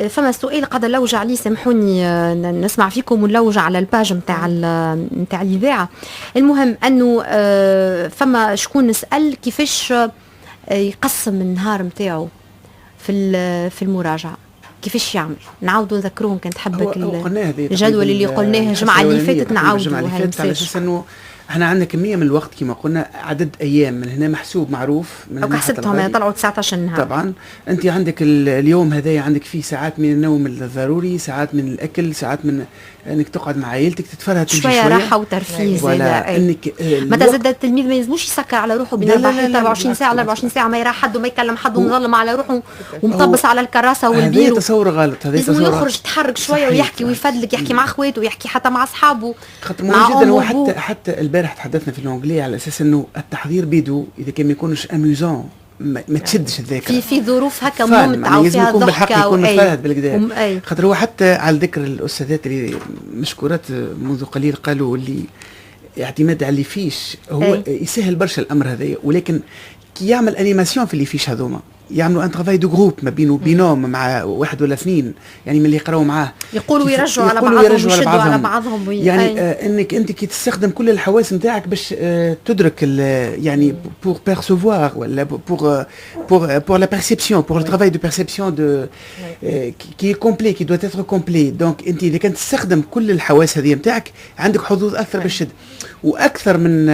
فما سؤال قاعده نلوج عليه سامحوني نسمع فيكم ونلوج على الباج نتاع الاذاعه. المهم انه فما شكون نسال كيفاش يقسم النهار نتاعو في المراجعه، كيفاش يعمل؟ نعاودوا نذكروهم كان تحبك الجدول اللي قلناه الجمعه اللي فاتت، نعاودوا على اساس انه احنا عندنا كميه من الوقت كما قلنا، عدد ايام من هنا محسوب معروف من او هنا حتى حسبتهم الغالي. طلعوا 19 نهار. طبعا انت عندك اليوم هذايا عندك فيه ساعات من النوم الضروري، ساعات من الاكل، ساعات من انك تقعد مع عائلتك تتفرهد تمشي شويه شويه راحه وترفيه زاده. ولا انك متى زاد التلميذ ما يلزموش يسكر على روحه بين 24 ساعه ولا 24 ساعه ما يرى حد وما يكلم حد ومظلم على روحه ومطبس على الكراسه هذا والبيرو. تصور غلط، هذا لازم تصور يخرج يتحرك شويه صحيح. ويحكي ويفدلك، يحكي مع اخواته ويحكي حتى مع اصحابه خاطر مع مهم جدا. هو أمه حتى البارح تحدثنا في الانجلي على اساس انه التحضير بيدو اذا كان ما يكونش اميوزون ما تشدش الذاكره في ظروف هكا فعلا، ممتعه لازم وفيها يكون بالحق ضحكه يكون مفرهد بالكدا. أي. خاطر هو حتى على ذكر الاستاذات اللي مشكورات منذ قليل قالوا اللي اعتماد على اللي فيش هو يسهل برشا الامر هذايا، ولكن كي يعمل انيماسيون في اللي فيش هذوما يعملوا ان ترافاي دو جروب ما بينه بينهم مع واحد ولا اثنين، يعني من اللي يقراوا معاه يقولوا يرجعوا على بعضهم ويشدوا على بعضهم يعني انك انت كي تستخدم كل الحواس نتاعك باش تدرك يعني بور بيرسيفوار ولا بور لا بيرسيبسيون بور الترافاي دو بيرسيبسيون دو كي كومبلي كي دوت اتر كومبلي. دونك انت اذا كنت تستخدم كل الحواس هذه نتاعك عندك حظوظ اكثر بالشد. واكثر من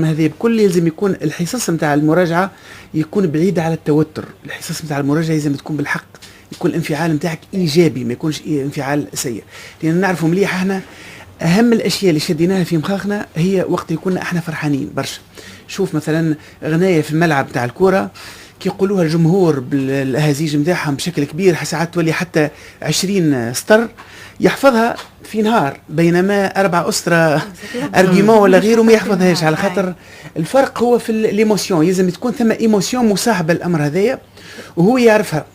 هذه بكل يلزم يكون الحصص نتاع المراجعه يكون بعيد على التوتر. الحصص نتاع المراجعه لازم تكون بالحق يكون الانفعال نتاعك ايجابي ما يكونش انفعال سيء، لان نعرفوا مليح احنا اهم الاشياء اللي شديناها في مخاخنا هي وقت يكون احنا فرحانين برشا. شوف مثلا غنايه في الملعب نتاع الكره كي يقولوها الجمهور بالاهازيج نتاعهم بشكل كبير ساعات تولي حتى 20 سطر يحفظها في نهار، بينما 4 أسرة ارجيمون ولا غيره ما يحفظهاش. على خاطر الفرق هو في الايموسيون، لازم تكون ثم ايموسيون مصاحبه الامر هذايا وهو يعرفها.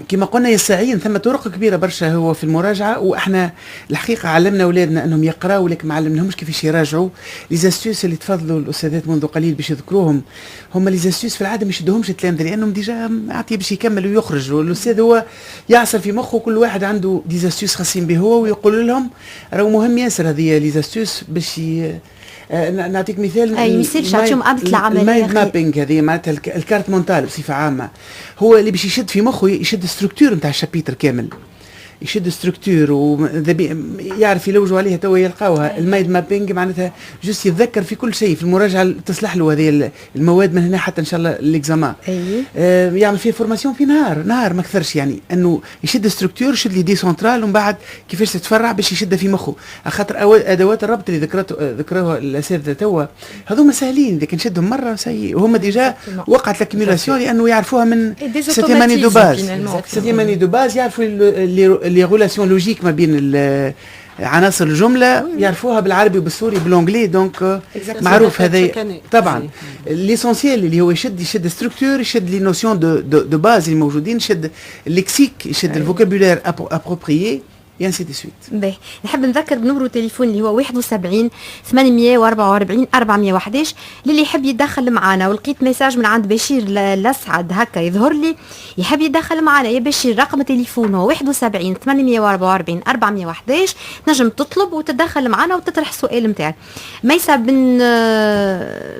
كما قلنا يستعين ثم طرق كبيره برشا هو في المراجعه، واحنا الحقيقه علمنا اولادنا انهم يقراوا ولكن ما علمناهمش كيفاش يراجعوا. لي زاستيوس اللي تفضلوا الاستاذات منذ قليل باش يذكروهم هم لي زاستيوس في العاده ما يشدهمش التلامذه لانهم ديجا عطيه باش يكمل ويخرج، والاستاذ هو يعصر في مخه كل واحد عنده دي زاستيوس خاصين به هو ويقول لهم راهو مهم ياسر هذه لي زاستيوس باش نعطيك مثال. اي مثال شعطيهم امثله عمليه. المايند مابينج هذه معناتها الكارت مونتال بصفه عامه هو اللي باش يشد في مخه يشد ستركتور نتاع الشابيتر كامل، يشد ستركتور ويعرف يلوجوا عليها توا يلقاوها. المايند مابينج معناتها جست يتذكر في كل شيء في المراجعه تصلح له هذه المواد من هنا حتى ان شاء الله الاكزامان. يعمل فيه فورماسيون في نهار ما اكثرش، يعني انه يشد ستركتور يشد لي دي سنترال ومن بعد كيفاش تتفرع باش يشدها في مخه. خاطر ادوات الربط اللي ذكروها الاساتذه توا هذوما ساهلين اذا كان شدهم مره سيء وهم ديجا وقعت لاكيميلاسيون لانه يعرفوها من سيتيام اني دو باز. سيتيام اني دو باز يعرفوا لي ريلاسيون لوجيك ما بين عناصر الجمله يعرفوها بالعربي وبالسوري بالانجلي. دونك معروف هذا طبعا ليسونسيال اللي هو يشد ستركتور، يشد لي نوسيون دو باز اللي موجودين، يشد الليكسيك، يشد الفوكابولير ابروبريي يانسي دي سويت. باهي نحب نذكر بنمرو تليفون اللي هو 71 844 411 للي يحب يدخل معنا. ولقيت ميساج من عند بشير الاسعد هكا يظهر لي يحب يدخل معنا. يا بشير رقم تليفونه 71 844 411 تنجم تطلب وتدخل معنا وتطرح السؤال نتاعك. ميسا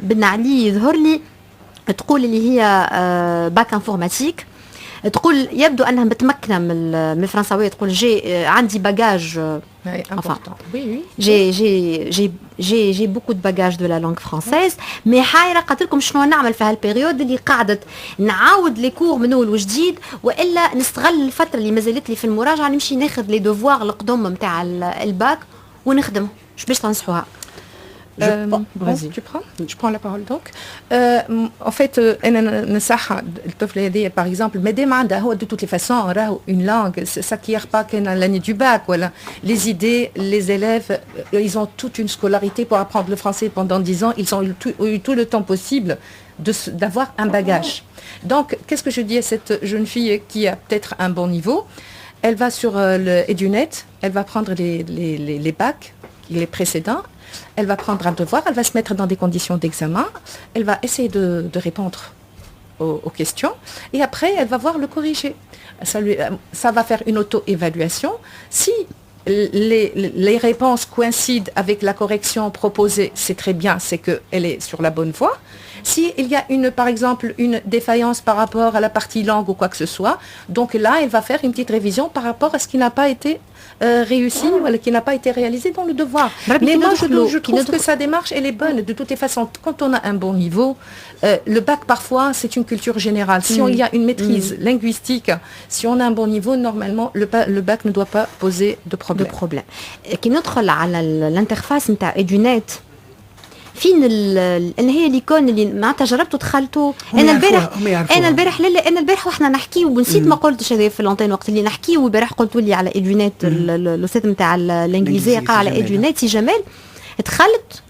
بن علي يظهر لي تقول اللي هي باك انفورماتيك، تقول يبدو انها متمكنه من الفرنساويه. تقول جي عندي باجاج j'ai beaucoup de bagages de la langue française mais حايره قلت لكم شنو نعمل في هالبيريود اللي قاعده نعاود لي كور من اول وجديد، والا نستغل الفتره اللي مازالت لي في المراجعه نمشي ناخذ لي دوفوار القدم نتاع الباك ونخدم. شو باش تنصحوها؟ Tu prends? Je prends la parole donc. En fait, par exemple, mais de toutes les façons, une langue, ça qui n'est pas qu'à l'année du bac. Voilà. Les idées, les élèves, ils ont toute une scolarité pour apprendre le français pendant 10 ans. Ils ont eu tout le temps possible d'avoir un bagage. Donc, qu'est-ce que je dis à cette jeune fille qui a peut-être un bon niveau? Elle va sur le EduNet, elle va prendre les bacs, les précédents. Elle va prendre un devoir, elle va se mettre dans des conditions d'examen, elle va essayer de répondre aux questions et après elle va voir le corriger. Ça va faire une auto-évaluation. Si les réponses coïncident avec la correction proposée, c'est très bien, c'est qu'elle est sur la bonne voie. S'il y a par exemple une défaillance par rapport à la partie langue ou quoi que ce soit, donc là, elle va faire une petite révision par rapport à ce qui n'a pas été réussi ou qui n'a pas été réalisé dans le devoir. Mais moi, je trouve que sa démarche, elle est bonne. De toutes les façons, quand on a un bon niveau, le bac, parfois, c'est une culture générale. Si il y a une maîtrise linguistique, si on a un bon niveau, normalement, le bac ne doit pas poser de problème. كي ندخل على الانترفاس نتاع إدونات فين ان هي ليكون اللي معناتها جربتوا دخلتوا انا البارح واحنا نحكي ونسيت ما قلتش هذا في لونتين وقت اللي نحكي والبارح قلتوا لي على ادونات الاستاذ نتاع الانجليزيه قال على ادونات سي جمال دخلت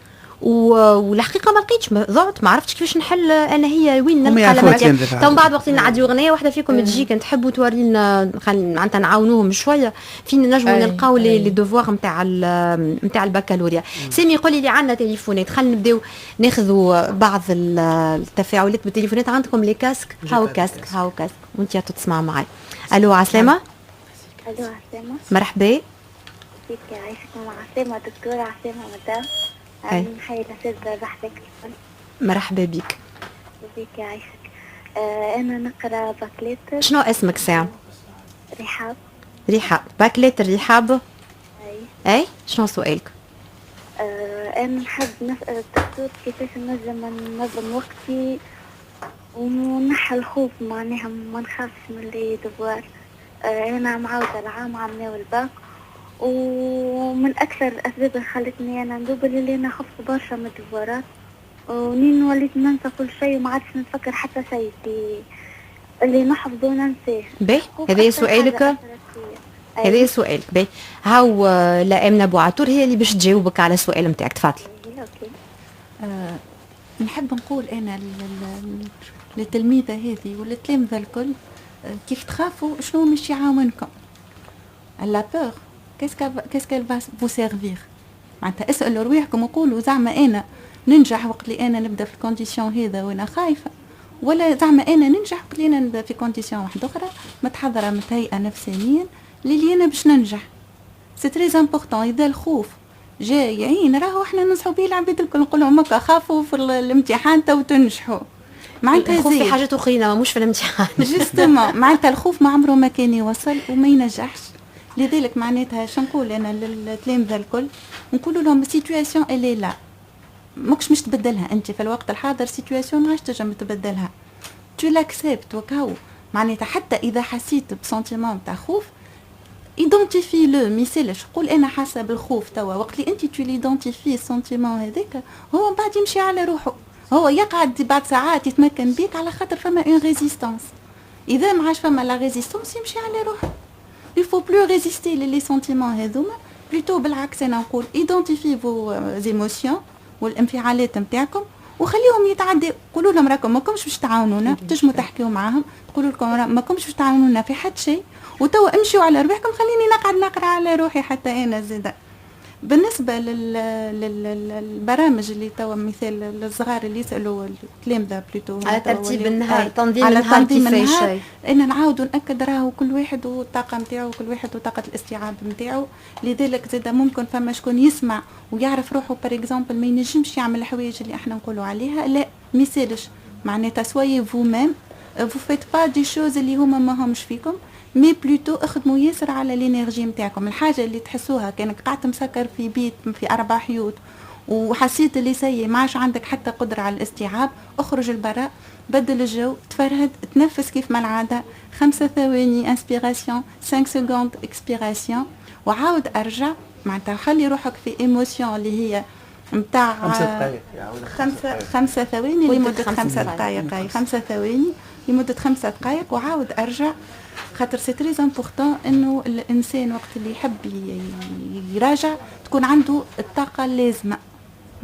والحقيقه ما لقيتش ضعت ما عرفتش كيفاش نحل انا هي وين نلقى الماتير تو بعد وقت نعديو اغنيه واحده فيكم تجي كان تحبوا تورينا معناتها نعاونوهم شويه فين نجموا نلقاو لي دوفوار نتاع البكالوريا سامي يقول لي عندنا تليفونات خلينا نبداو ناخذوا بعض التفاعلات بالتليفونات عندكم لي كاسك هاو كاسك وانت تسمع معي الو عسلامه مرحبا كيف عايشكم عسلامه دكتوره عسلامه مدام نحيي الأستاذ بحثك مرحبا بك بك يعيشك. أنا نقرأ باكليتر. شنو اسمك ساعة؟ رحاب. باكليتر رحاب. أي شنو سؤالك؟ أنا نحب نسأل الدكتور كيفاش ننظم وقتي ونحى الخوف معناها ما نخافش من لي دوار. أنا معاودة العام عاملة والباك ومن أكثر الأسباب اللي خلتني أنا ندوب اللي أنا خفت برشا من الدوارات ونين وليت ننسى كل شيء وما عادش نتفكر حتى شيء اللي نحفظه وننساه. باهي هذا سؤالك هذا سؤالك باهي هاو لا آمنة بوعاتور هي اللي باش تجاوبك على السؤال نتاعك تفضلي. نحب نقول أنا للتلميذة هذه والتلامذة الكل كيف تخافوا شنو مش يعاونكم. La peur qu'est-ce qu'elle va vous servir معناتها اسألوا رواحكم وقولوا زعما أنا ننجح وقت اللي أنا نبدأ في الكونديسيون هذا وأنا خايفة ولا زعما أنا ننجح وقت اللي أنا نبدأ في كونديسيون واحدة أخرى متحضرة متهيئة نفسيا اللي أنا باش ننجح. سي تري امبورطون. إذا الخوف جاي يعين راهو احنا ننصحوا به العباد الكل نقول لهم هكا خافوا في الامتحان تو تنجحوا. معناتها الخوف في حاجات أخرى مش في الامتحان. جستما معناتها الخوف ما عمره ما كان يوصل وما ينجحش. لذلك معناتها شو نقول انا للتلامذه الكل نقول لهم السيتوياسيون اللي لا ماكش مش تبدلها انت في الوقت الحاضر سيتوياسيون ما عادش تنجم تبدلها تو لاكسبت وكاو معناتها حتى اذا حسيت بسنتيمون تاع خوف ايدونتيفي لو ميسالش قول انا حاسه بالخوف توا وقت اللي انت تو ليدونتيفي السنتيمون هذاك هو بعد يمشي على روحه هو يقعد بعد ساعات يتمكن بيك على خاطر فما اون ريزيستانس اذا ما عادش فما لا ريزيستانس يمشي على روحه. Il faut plus résister les sentiments هذوما plutôt بالعكس أنا نقول identifiez vos émotions والانفعالات نتاعكم وخليهم يتعدوا. قولوا لهم راكم ماكمش باش تعاونونا تجموا تحكيوا معاهم تقولوا لكم ماكمش باش تعاونونا في حد شيء وتوا امشوا على روحكم خليني نقعد نقرا على روحي حتى أنا زاده. بالنسبة للبرامج اللي توا مثال الصغار اللي يسألوا التلامذة بلوتو على ترتيب النهار تنظيم النهار إن نعاودوا نأكد راهو كل واحد والطاقة نتاعو كل واحد وطاقة الاستيعاب نتاعو. لذلك زاد ممكن فما شكون يسمع ويعرف روحه بار اكزومبل ما ينجمش يعمل الحوايج اللي احنا نقولوا عليها لا ميسالش معناتها سوي فو ميم فو فيت با دي شوز اللي هما ما همش فيكم مي بلوتو اخدموا ياسر على الانرجي نتاعكم. الحاجه اللي تحسوها كانك قاعد مسكر في بيت في 4 حيوط وحسيت اللي سيء ما عادش عندك حتى قدره على الاستيعاب اخرج البراء بدل الجو تفرهد تنفس كيف ما العاده 5 ثواني انسبيراسيون 5 سكوند اكسبيراسيون وعاود ارجع معناتها خلي روحك في ايموسيون اللي هي نتاع 5 ثواني لمده 5 دقائق 5 ثواني لمده 5 دقائق وعاود ارجع خاطر سي تري امبورطون انه الانسان وقت اللي يحب يراجع تكون عنده الطاقه اللازمه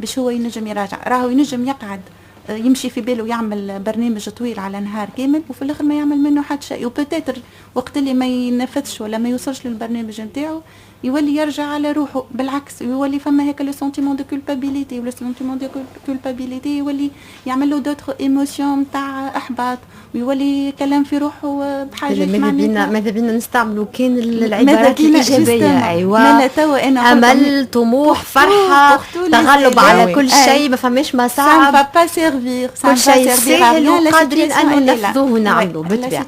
باش هو ينجم يراجع. راهو ينجم يقعد يمشي في باله يعمل برنامج طويل على نهار كامل وفي الاخر ما يعمل منه حتى شيء وبتاتر وقت اللي ما ينفذش ولا ما يوصلش للبرنامج نتاعو يولي يرجع على روحه. بالعكس يولي فما هيك لو سونتيمون دو كولبابيليتي، ولو سونتيمون دو كولبابيليتي يولي يعمل له دوتر ايموسيون نتاع احباط، ويولي كلام في روحه بحاجات ماذا بينا نستعملوا كان العبارات الايجابيه. ايوه لا توا انا امل، طموح، فرحه، تغلب على كل شيء، ما فماش مصاعب، ça va pas servir، كل شيء سهل وقادرين ان ننفذوه ونعملوه بالطبيعه.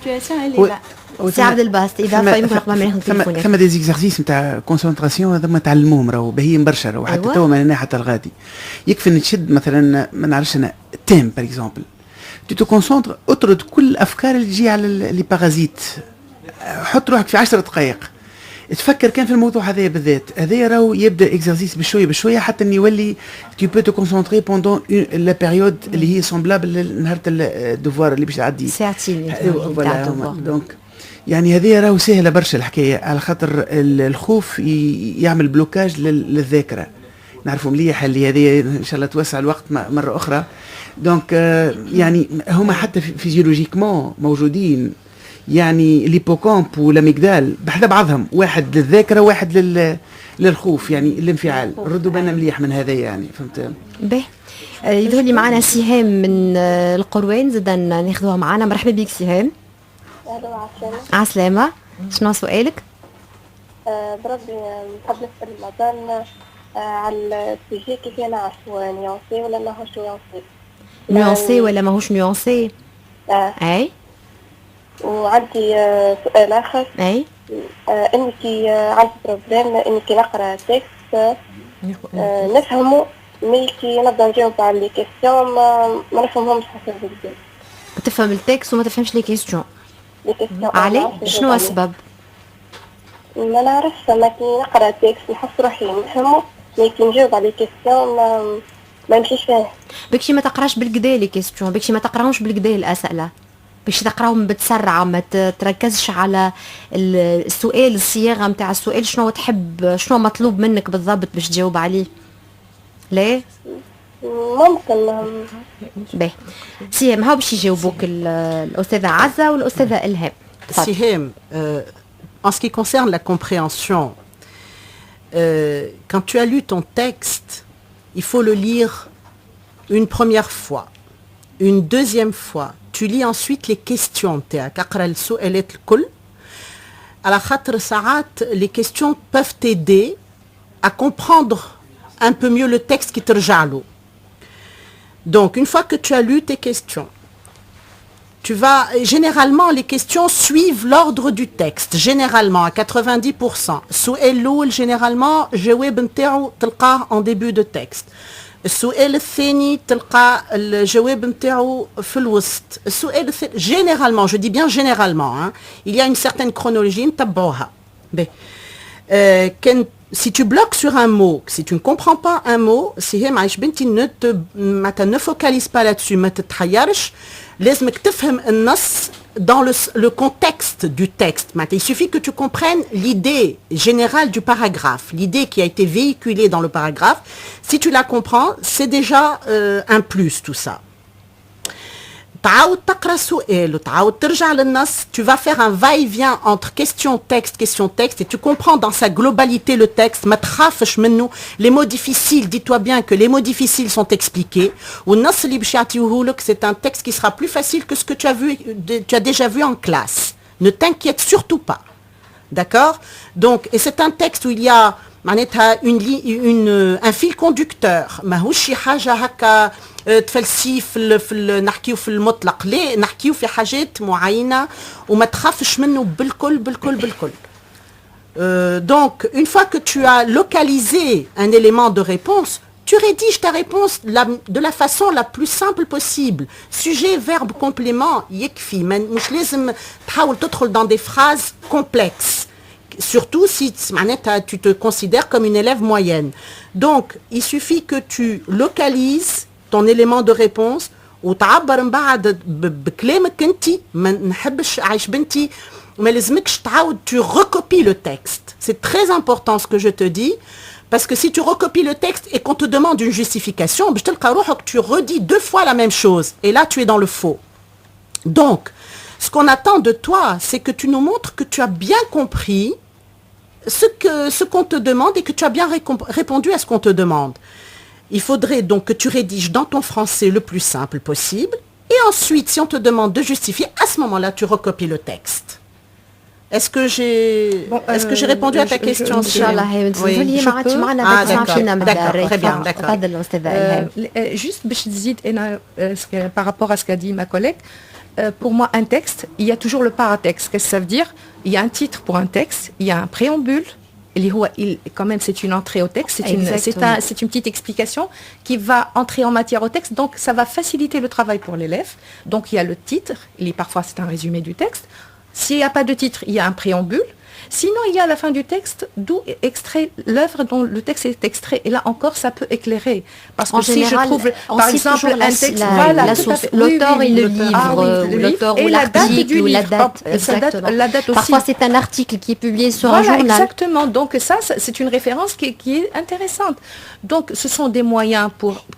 سي عبد الباسط اذا يمكن قبل ما ناخذ تليفونات فما دي زيكزارسيس نتاع كونسونطراسيون هذوما تعلموهم راهو باهيين برشا راهو حتى توا من هنا حتى الغادي. يكفي ان تشد مثلا ما نعرفش انا تيم باغ اكزومبل، تو كونسونتر اطرد كل الافكار اللي تجي على لي بارازيت، حط روحك في 10 دقائق تفكر كان في الموضوع هذايا بالذات. هذايا راهو يبدا اكزرسيس بشويه بشويه حتى ان يولي تو بو تو كونسونطري بوندون لا بيريود اللي هي سومبلابل نهار الدوفوار اللي باش تعدي ساعتين. دونك يعني هذه راهو سهله برشا الحكايه، على خاطر الخوف يعمل بلوكاج للذاكره. نعرفوا مليح اللي هذه ان شاء الله توسع الوقت مره اخرى. دونك يعني هما حتى فيزيولوجيكمون موجودين، يعني ليبوكامب والاميجدال بحذا بعضهم، واحد للذاكره واحد للخوف، يعني الانفعال. ردوا بالنا مليح من هذا يعني فهمت. باهي يظهر لي معنا سهام من القروان زادا ناخذوها معنا. مرحبا بك سهام. عسلامة. شنو سؤالك؟ بربي قبل رمضان على السوجي كيف نعرفوا نيونسي ولا ماهوش نيونسي؟ نيونسي ولا ماهوش نيونسي؟ اي. وعندي سؤال اخر. اي. اني كي عندي بروبليم اني كي نقرا تكست نفهمه، مي كي نبدا نجاوب على لي كيستيون ما نفهمهمش حسب الجديد. تفهم التكست وما تفهمش لي كيستيون. علي شنو السبب؟ ما نعرفش، ما كي نقرا تكست نحس روحي نفهمه، لكن نجاوب على كيستيون ما يمشيش فيه. بكشي ما تقراش بالكدا لي كيستيون، بكشي ما تقراهمش بالكدا الاسئله، باش تقراهم بتسرعه، ما تركزش على السؤال، الصياغه نتاع السؤال، شنو تحب، شنو مطلوب منك بالضبط باش تجاوب عليه. ليه؟ ممكن. باهي سهام هاو باش يجاوبوك الأستاذة عزة والأستاذة إلهام. Siham, en ce qui concerne la compréhension, quand tu as lu ton texte, il faut le lire une première fois, une deuxième fois. Tu lis ensuite les questions. على خاطر ساعات les questions peuvent t'aider à comprendre un peu mieux le texte qui te rejalo. Donc, une fois que tu as lu tes questions, tu vas, généralement, les questions suivent l'ordre du texte, généralement, à 90%. سؤال الأول, généralement, جواب نتاعو تلقاه en début de texte. السؤال الثاني تلقى الجواب نتاعو في الوسط. السؤال الثاني, généralement, je dis bien généralement, hein, il y a une certaine chronologie, نتبعوها. Si tu bloques sur un mot, si tu ne comprends pas un mot, ne focalise pas là-dessus, ما تتحيرش، لازمك تفهم النص dans le contexte du texte. Il suffit que tu comprennes l'idée générale du paragraphe, l'idée qui a été véhiculée dans le paragraphe. Si tu la comprends, c'est déjà un plus tout ça. تعاود تقرا السؤال وتعاود ترجع للنص. Tu vas faire un va-et-vient entre question texte et tu comprends dans sa globalité le texte. ما تخافش منه. Les mots difficiles, dis-toi bien que les mots difficiles sont expliqués. والنص اللي باش يعطيوهولك c'est un texte qui sera plus facile que ce que tu as déjà vu en classe. Ne t'inquiète surtout pas. D'accord? Donc, et c'est un texte où il y a معناتها un fil conducteur. ماهوش شي حاجة هكا تفلسي نحكيو في المطلق، ليه نحكيو في حاجات معينة وما تخافش منه بالكل. Donc, une fois que tu as localisé un élément de réponse, tu rédiges ta réponse de la façon la plus simple possible. Sujet, verbe, complément, يكفي. مش لازم تحاول تدخل dans des phrases complexes. Surtout si tu te considères comme une élève moyenne. Donc, il suffit que tu localises ton élément de réponse وتعبر من بعد بكلامك انت. ما نحبش عايش بنتي ما لازمكش تعاود. Tu recopies le texte. C'est très important ce que je te dis, parce que si tu recopies le texte et qu'on te demande une justification, باش تلقى روحك tu redis 2 fois la même chose et là tu es dans le faux. Donc, ce qu'on attend de toi, c'est que tu nous montres que tu as bien compris ce qu'on te demande et que tu as bien répondu à ce qu'on te demande. Il faudrait donc que tu rédiges dans ton français le plus simple possible. Et ensuite, si on te demande de justifier, à ce moment-là, tu recopies le texte. Est-ce que j'ai répondu à ta question? D'accord, très bien, d'accord. Juste par rapport à ce qu'a dit ma collègue, pour moi, un texte, il y a toujours le paratexte. Qu'est-ce que ça veut dire? Il y a un titre pour un texte, il y a un préambule. Quand même, c'est une entrée au texte, c'est une petite explication qui va entrer en matière au texte, donc ça va faciliter le travail pour l'élève. Donc il y a le titre, parfois c'est un résumé du texte. S'il n'y a pas de titre, il y a un préambule. Sinon, il y a à la fin du texte, d'où extrait l'œuvre dont le texte est extrait. Et là encore, ça peut éclairer. Parce que si je trouve, par exemple, un texte, l'auteur et le livre, ou l'auteur ou l'article, ou la date. La date aussi. Parfois, c'est un article qui est publié sur un journal. Exactement. Donc ça, c'est une référence qui est intéressante. Donc, ce sont des moyens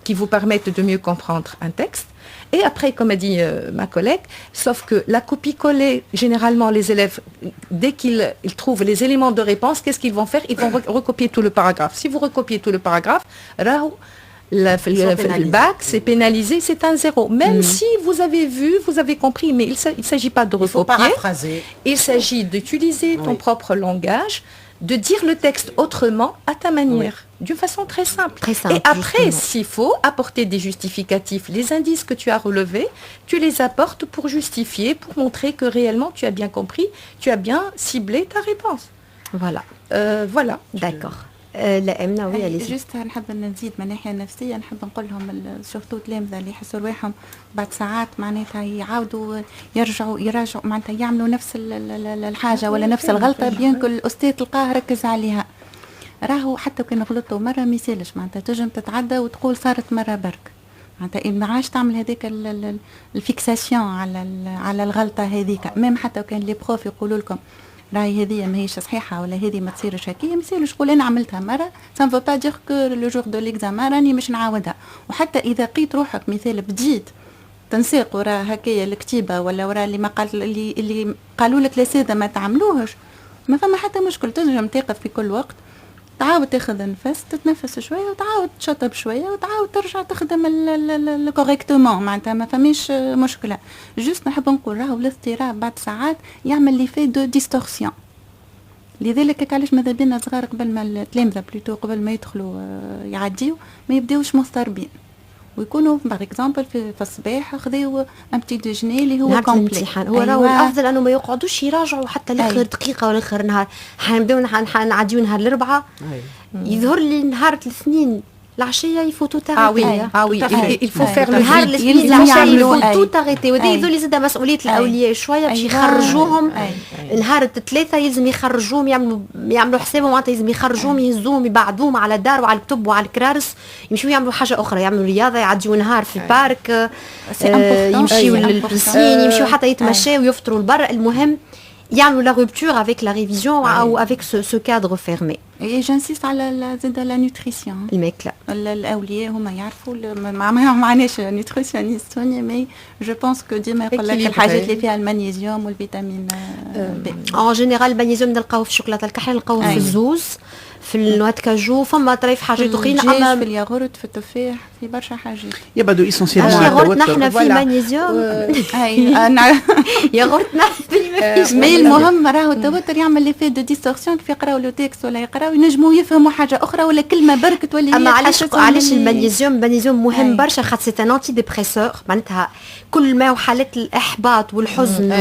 qui vous permettent de mieux comprendre un texte. Et après, comme a dit ma collègue, sauf que la copie-coller, généralement, les élèves, dès qu'ils trouvent les éléments de réponse, qu'est-ce qu'ils vont faire? Ils vont recopier tout le paragraphe. Si vous recopiez tout le paragraphe, le bac, c'est pénalisé, c'est un 0. Même si vous avez vu, vous avez compris, mais il ne s'agit pas de recopier. Il faut paraphraser. Il s'agit d'utiliser ton propre langage, de dire le texte autrement, à ta manière, d'une façon très simple. Et après, s'il faut apporter des justificatifs, les indices que tu as relevés, tu les apportes pour justifier, pour montrer que réellement tu as bien compris, tu as bien ciblé ta réponse. Voilà. Voilà. D'accord. لا امنه ويا لي جست نحب نزيد من الناحيه النفسيه، نحب نقول لهم سورتو تلامذه اللي يحسوا رواحهم بعد ساعات معناتها يعاودوا يراجعوا معناتها يعملوا نفس الحاجه ولا نفس الغلطه بيان كل الاستاذ تلقاه ركز عليها. راهو حتى كان غلطوا مره ما يسالش معناتها تنجم تتعدى وتقول صارت مره برك، معناتها ما عادش تعمل هذيك الفيكساسيون على الغلطه هذيك. ميم حتى كان لي بروف يقولوا لكم راهي هذه ماهيش صحيحه ولا هذه ما تصيرش هكايا، ما يصيرش تقول انا عملتها مره سان فو با دير كو لو جور دو ليكزامان راني مش نعاودها. وحتى اذا لقيت روحك مثال بديت تنساق ورا هكايا الكتيبه ولا ورا اللي ما قال اللي قالوا لك الاساتذه ما تعملوهش، ما فما حتى مشكل. تنجم تقف في كل وقت تعاود تاخذ نفس، تتنفس شويه وتعاود تشطب شويه وتعاود ترجع تخدم الكوريكتومون، معناتها ما فماش مشكله. جوست نحب نقول راهو الاضطراب بعد ساعات يعمل لي في دو ديستورسيون. لذلك علاش ماذا بينا صغار قبل ما التلامذه بلوتو قبل ما يدخلوا يعديوا ما يبداوش مضطربين ويكونوا باغ اكزومبل في الصباح خذيو ان بتي دوجني اللي هو كومبلي. هو راهو الافضل انه ما يقعدوش يراجعوا حتى لاخر دقيقه ولا اخر نهار. حنبداو نعديو نهار الاربعاء، يظهر لي نهار الاثنين العشيه يفوتوا تاغيتي. il faut faire نهار الاثنين العشيه يفوتوا تاغيتي، وهذا يدل زاد مسؤوليه الاولياء شويه باش يخرجوهم. نهار الثلاثه يلزم يخرجوهم، يعملوا حسابهم معناتها يلزم يخرجوهم يهزوهم يبعدوهم على الدار وعلى الكتب وعلى الكرارس، يمشيو يعملوا حاجه اخرى، يعملوا رياضه، يعديوا نهار في البارك، يمشيو للبيسين، يمشيو حتى يتمشاو ويفطروا البر. المهم يعملوا لا rupture avec la révision ou avec ce cadre fermé. Et j'insiste على زاد لا نوتريسيون. الماكله الاولياء هما يعرفوا ما معناش نوتريسيونيست مي جو بونس كو ديما يقول لك الحاجات اللي فيها المغنيسيوم والفيتامين بي. ان جينيرال المغنيسيوم نلقاوه في الشوكولاته الكحل، نلقاوه في الزوز، في النواه كاجو، فما طريف حاجات اخرين، اما في الياغورت في التفاح في برشا حاجات. يبدو اسونسيالمون الياغورت نحن في مغنيسيوم. ياغورت مي المهم راهو التوتر يعمل لي في دو ديستورسيون كيف يقراو لو تيكست ولا يقراو ينجموا يفهموا حاجه اخرى ولا كلمه برك تولي. اما علاش المغنيسيوم مهم برشا؟ خاطر سي ان انتي ديبريسور، معناتها كل ما وحالات الاحباط والحزن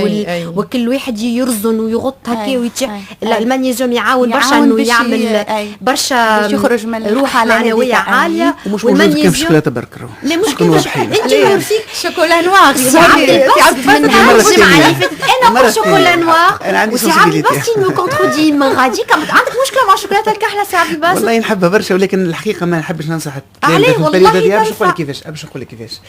وكل واحد يرزن ويغط هكا ويتيح. المغنيسيوم يعاون برشا انه يعمل برشا يخرج من روح معنويه عاليه. ومش موجود كيف شوكولاته برك راهو. لا مش كيف انت يورفيك شوكولا نوار. انا نقول شوكولا نوار وسي عبد الباسط مو كونتردي من غادي. عندك مشكله مع الشوكولاته الكحله سي عبد الباسط؟ والله نحبها برشا، ولكن الحقيقه ما نحبش ننصح التلامذه في البريود هذه. باش نقول لك كيفاش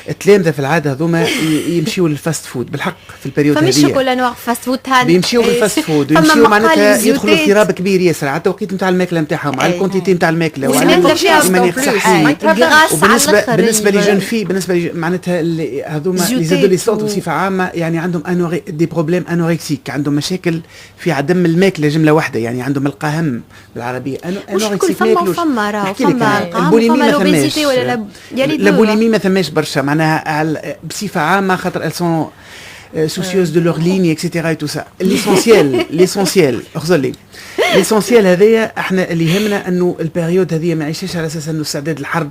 التلامذه في العاده هذوما يمشيوا للفاست فود بالحق في البريود هذه. فمش شوكولا نوار فاست فود بيمشيوا بالفاست فود ويمشيوا معناتها يدخلوا اضطراب كبير ياسر على التوقيت نتاع الماكله نتاعهم، على الكونتيتي نتاع الماكله وعلى المناخ الصحي. وبالنسبه لي جون في بالنسبه لي معناتها هذوما لي زادوليسونت بصفه عامه يعني عندهم دي بروبليم انوركسيك، عندهم مشاكل في عدم الماكله جمله واحده، يعني عندهم القهم بالعربيه انوركسيك. فما راه فما البوليمي ما ثماش، ولا لا بوليمي ما ثماش برشا، معناها بصفه عامه خاطر السون soucieuse de leur ligne etc et tout ça. l'essentiel اخزلي l'essentiel هذايا احنا اللي يهمنا انه البيريود هذه ما يعيشش على اساس انه استعداد الحرب،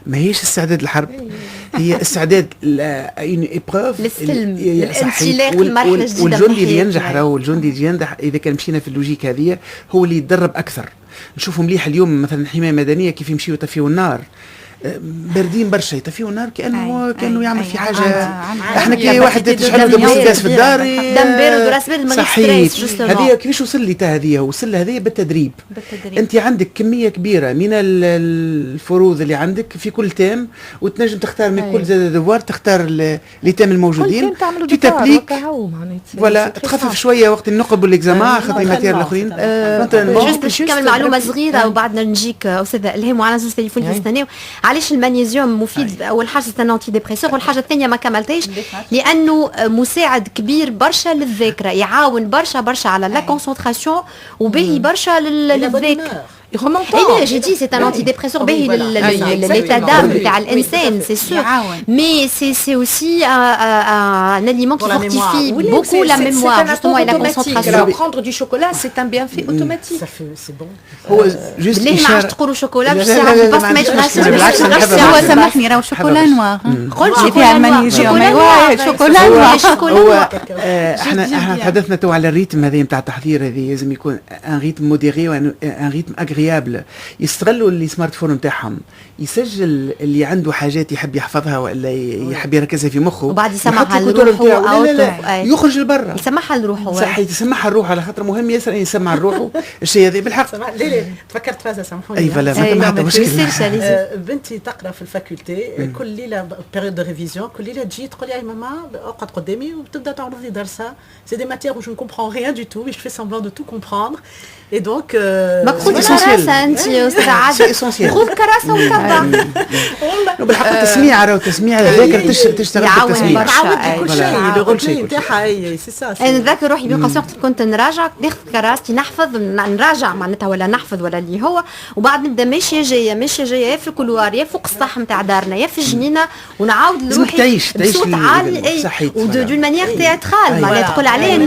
ما هيش استعداد الحرب، هي استعداد اون ايبروف للسلم، للانطلاق لمرحله جديده. والجندي اللي ينجح راهو الجندي اللي ينجح اذا كان مشينا في اللوجيك هذه هو اللي يتدرب اكثر. نشوفوا مليح اليوم مثلا حمايه مدنيه كيف يمشيوا يطفيوا النار، باردين برشا يطفيوا النار كانه يعمل في حاجه. احنا كي واحد تشعل دبوس غاز في الدار دم بارد وراس بارد من غير ستريس. هذه كيفاش وصل لي هذه وصل هذه بالتدريب. انت عندك كميه كبيره من الفروض اللي عندك في كل تام، وتنجم تختار من كل زاد دوار تختار لي تام الموجودين تتابليك ولا تخفف شويه وقت النقب والاكزامان خاطر الماتير الاخرين. جوست كمل معلومه صغيره وبعدنا نجيك استاذه الهام، وعلى زوج تليفون نستناو. علاش المغنيسيوم مفيد؟ اول حاجه سي انتي ديبريسور، والحاجه الثانيه ما كملتيش لانه مساعد كبير برشا للذاكره، يعاون برشا على لا كونسونطراسيون وباهي برشا للذاكره. اي جي دي سي ان انتي ديبريسور باهي للإيتا دام نتاع الانسان سي سور، مي سي اوسي ان اليمون كي فورتيفي بوكو لا ميموار جوستومون اي لا كونسونطراسيون. prendre du chocolat c'est un bienfait automatique. c'est bon. هو جوست ليه ما عادش تقولوا شوكولا باش بالعكس هو سامحني راهو شوكولا نوار قلت فيها المغنيسيوم. ايوا شوكولا نوار. احنا تحدثنا تو على الريتم هذه نتاع التحضير، هذه لازم يكون ان ريتم موديري وان ريتم اغريابل. يستغلوا السمارت فون نتاعهم، يسجل اللي عنده حاجات يحب يحفظها ولا يحب يركزها في مخه، وبعد يسمعها لروحه يخرج لبرا يسمعها لروحه. صح، يسمعها لروحه على خاطر مهم ياسر ان يسمع لروحه الشيء هذا بالحق. ليه تفكرت فازا سامحوني. اي فلا ما حتى مشكل. بنتي تقرا في الفاكولتي كل ليله بيريود دو ريفيزيون، كل ليله تجي تقول لي ماما اقعد قدامي وتبدا تعرض لي درسها. سي دي ماتيير où je ne comprends rien du tout mais je fais semblant de tout comprendre et donc مقصود كراسه انت يا استاذ عادل، خذ كراسه وتبع. بالحق التسميع راهو التسميع الذاكره تشتغل بالتسميع، تعاود كل شيء لو رول نتاعها هي سي سا. انا نذكر روحي بقى وقت كنت نراجع ناخذ كراستي نحفظ نراجع معناتها ولا نحفظ ولا اللي هو، وبعد نبدا ماشيه جايه يا في الكولوار يا فوق السطح نتاع دارنا يا في الجنينه، ونعاود لروحي بصوت عالي ودون مانيير تياترال معناتها تقول عليه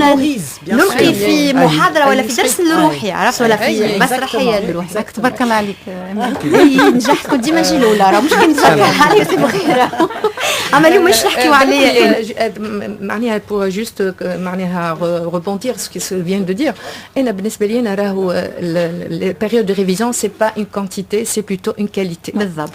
نلقي في محاضره ولا في درس لروحي، عرفت، ولا في مسرحيه لروحي. تبارك الله عليك. نجحت كنت ديما نجي الاولى، راه مش كي نتفكر عليك في بخير. اما اليوم مش نحكيو عليه معناها pour juste معناها rebondir ce qui se vient de dire. انا بالنسبه لي انا راهو البيريود دو ريفيزيون سي با اون كونتيتي سي بلوتو اون كاليتي. بالضبط.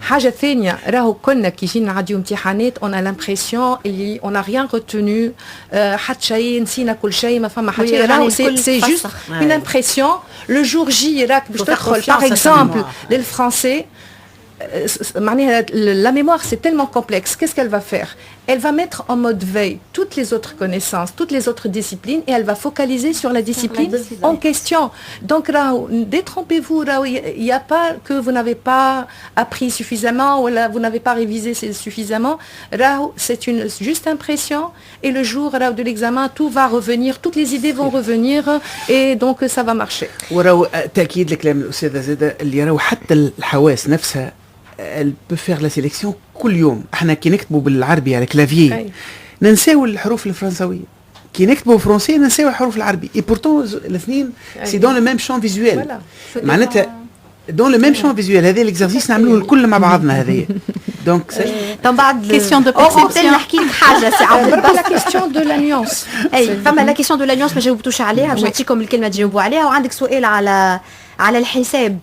حاجه ثانيه راهو كنا كي جينا نعديو امتحانات اون لامبرسيون اللي اون ريان روتونو حتى شيء نسينا كل شيء ما فما حتى شيء، راهو سي جوست اون امبرسيون. لو جور جي راك باش تدخل باغ اكزومبل للفرنسي معناها la mémoire c'est tellement complexe. Qu'est-ce qu'elle va faire? Elle va mettre en mode veille toutes les autres connaissances, toutes les autres disciplines, et elle va focaliser sur la discipline en question. Donc là, détrompez-vous, il n'y a pas que vous n'avez pas appris suffisamment ou là, vous n'avez pas révisé suffisamment. Là, c'est une juste impression, et le jour là, de l'examen, tout va revenir, toutes les idées vont revenir, et donc ça va marcher. وراو تأكيد لكلام الأستاذة زادة اللي راهو حتى الحواس نفسها elle peut faire la sélection كل يوم. احنا كي نكتبوا بالعربي على كلافيي ننساو الحروف الفرنسويه، كي نكتبوا فرنسي ننساو الحروف العربي، اي بورتون الاثنين سي دون لو ميم شون فيزوال، معناتها دون لو ميم شون فيزوال. هذا الاكزرسيس نعملوه الكل مع بعضنا هذايا. دونك طب بعد كيسيون دو بيرسيبسيون نحكي لك حاجه سي عبد الباسط. لا كيسيون دو لا نيونس، اي فما لا كيسيون دو لا نيونس ما جاوبتوش عليها، باش نعطيكم الكلمه تجاوبوا عليها. وعندك سؤال على الحساب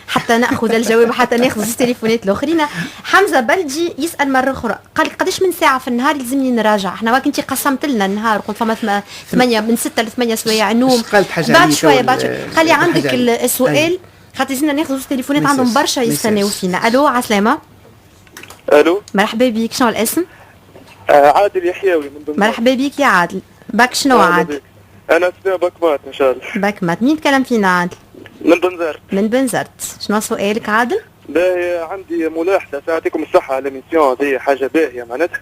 حتى ناخذ الجواب، حتى ناخذ التليفونات الاخرين. حمزه بلدي يسال مره اخرى، قال لك قداش من ساعه في النهار يلزمني نراجع؟ احنا وقت انت قسمت لنا النهار قلت فما 8 من 6 ل 8 سوايع نوم، بعد شويه خلي عندك السؤال خاطر زينا ناخذ التليفونات عندهم برشا يستناو فينا. الو عسلامه. الو مرحبا بك، شنو الاسم؟ عادل يحيوي من بنزرت. مرحبا بك يا عادل. باك شنو عادل؟ انا اسمي بكمات ان شاء الله. بكمات. مين تكلم فينا عادل؟ من بنزرت. من بنزرت. شنو سؤالك عادل؟ باهي عندي ملاحظه، ساعتكم الصحه على ميسيون هذه حاجه باهيه معناتها.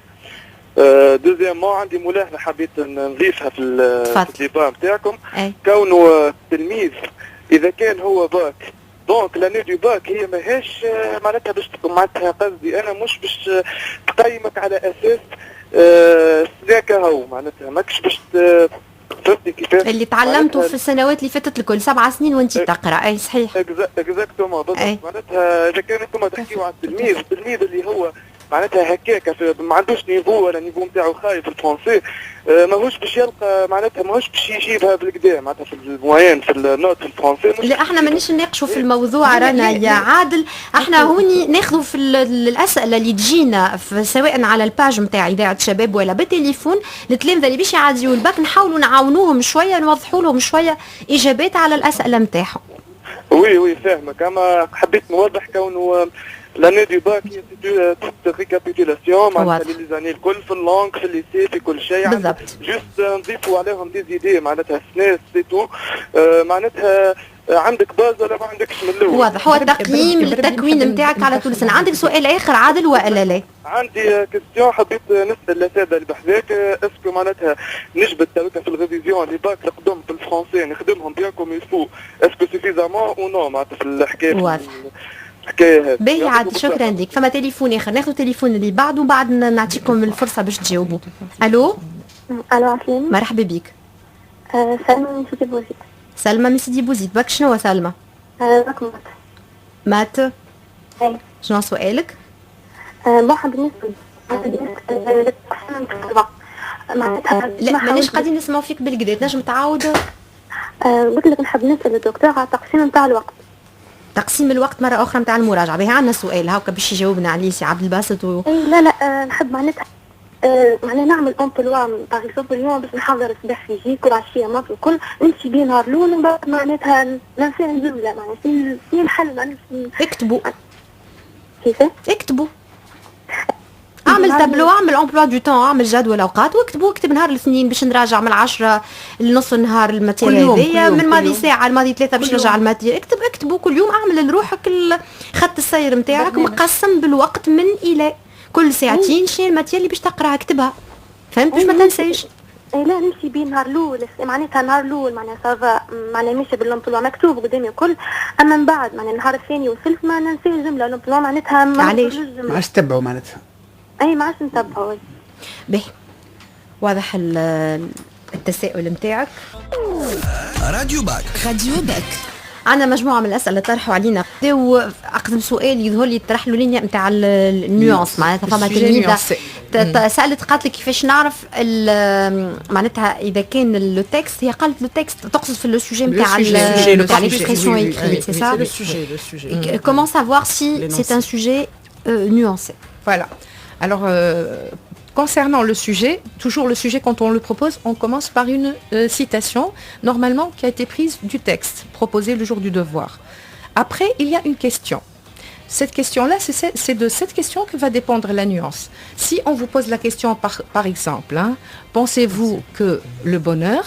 دوزيامون عندي ملاحظه حبيت نضيفها في الديبا نتاعكم. أي. كونه التلميذ اذا كان هو باك دونك لاني دو باك هي ماهيش معناتها باش معناتها قصدي انا مش باش تقيمك على اساس سلاك هو معناتها ماكش باش فهمتني كيفاش اللي تعلمته في السنوات اللي فاتت الكل 7 سنين وانت تقرا. اي صحيح. اكزاكتومون بالضبط. معناتها اذا كان انتم تحكيوا على التلميذ اللي هو معناتها هكاك ما عندوش نيفو ولا نيفو نتاعو خايف الفرنسي ماهوش باش يلقى معناتها ماهوش باش يجيبها بالكدا معناتها في الموين في النوت في الفرنسي. لا احنا مانيش نناقشوا في الموضوع رانا يا عادل. احنا هوني ناخذوا في الاسئله اللي تجينا سواء على الباج نتاع اذاعه الشباب ولا بالتليفون التلامذه اللي باش يعديوا الباك نحاولوا نعاونوهم شويه نوضحوا لهم شويه اجابات على الاسئله نتاعهم. وي فاهمك. اما حبيت نوضح كونه لاني دو باك هي توت ريكابيتولاسيون معناتها لي زاني الكل في اللونغ في الليسي في كل شيء بالضبط. جوست نضيفوا عليهم دي زيدي معناتها سناس سي تو معناتها عندك باز ولا ما عندكش من الاول. واضح. هو التكوين نتاعك على طول السنه. عندك سؤال اخر عادل ولا لا؟ عندي كيستيون حبيت نسال الساده اللي بحذاك اسكو معناتها نجبد توك في الريفيزيون لي باك القدم في الفرنسي نخدمهم بيان كوم يفو اسكو سوفيزامون او نو معناتها في الحكايه. واضح. الحكايه هذه. باهي عاد شكرا لك. فما تليفون اخر ناخذ تليفون اللي بعده وبعد نعطيكم الفرصه باش تجاوبوا. الو عسلامة. مرحبا بك. سلمى من سيدي بوزيد. سلمى من سيدي بوزيد. بك شنو سلمى؟ رقم مات. اي. شنو سؤالك؟ واحد بالنسبة لا مانيش قاعدين نسمعوا فيك بالكدا تنجم تعاود؟ قلت لك نحب نسأل الدكتور على التقسيم نتاع الوقت. تقسيم الوقت مرة أخرى نتاع المراجعة. به عندنا سؤال هاكا باش يجاوبنا عليه سي عبد الباسط لا نحب معناتها معناها نعمل امبلوا باغ اكزومبل اليوم باش نحضر الصباح في جيك والعشية ماكل الكل نمشي بيه نهار الأول ومن بعد معناتها ننسى الجملة معناتها شنو الحل معناتها اكتبوا. كيفاه؟ اكتبوا. اعمل تابلو اعمل امبلوا دو طون اعمل جدول اوقات واكتبوا. اكتب نهار الاثنين باش نراجع من 10 لنص النهار الماتيريال هذيا من ماضي ساعه الماضي 3 باش نرجع الماتيريال. اكتبوا كل يوم. اعمل لروحك خط السير نتاعك مقسم بالوقت من الى كل ساعتين شنو الماتيريال اللي باش تقراها اكتبها. فهمت باش ما تنساش. لا نمشي بيه نهار الاول معناتها نهار الاول معناها سافا معناها ماشي بالامبلوا مكتوب قدامي الكل. اما من بعد معناها النهار الثاني والثالث ما ننسى الجمله الامبلوا معناتها علاش ما عادش تتبعوا معناتها. اي ما عادش نتبعوا. باهي واضح التساؤل نتاعك. راديو باك. عندنا مجموعه من الاسئله طرحوا علينا واقدم سؤال يظهر لي طرح له لينيا نتاع النيونس معناتها فما تلميذه سالت قالت لي كيفاش نعرف معناتها اذا كان لو تكست. هي قالت لو تكست تقصد في لو سوجي نتاع ليكسبريسيون ايكريت سي سا. كومون سافوار سي سي ان سوجي nuancé. Voilà. Alors, concernant le sujet, toujours le sujet quand on le propose, on commence par une citation, normalement qui a été prise du texte, proposé le jour du devoir. Après, il y a une question. Cette question-là, c'est de cette question que va dépendre la nuance. Si on vous pose la question par exemple, pensez-vous que le bonheur,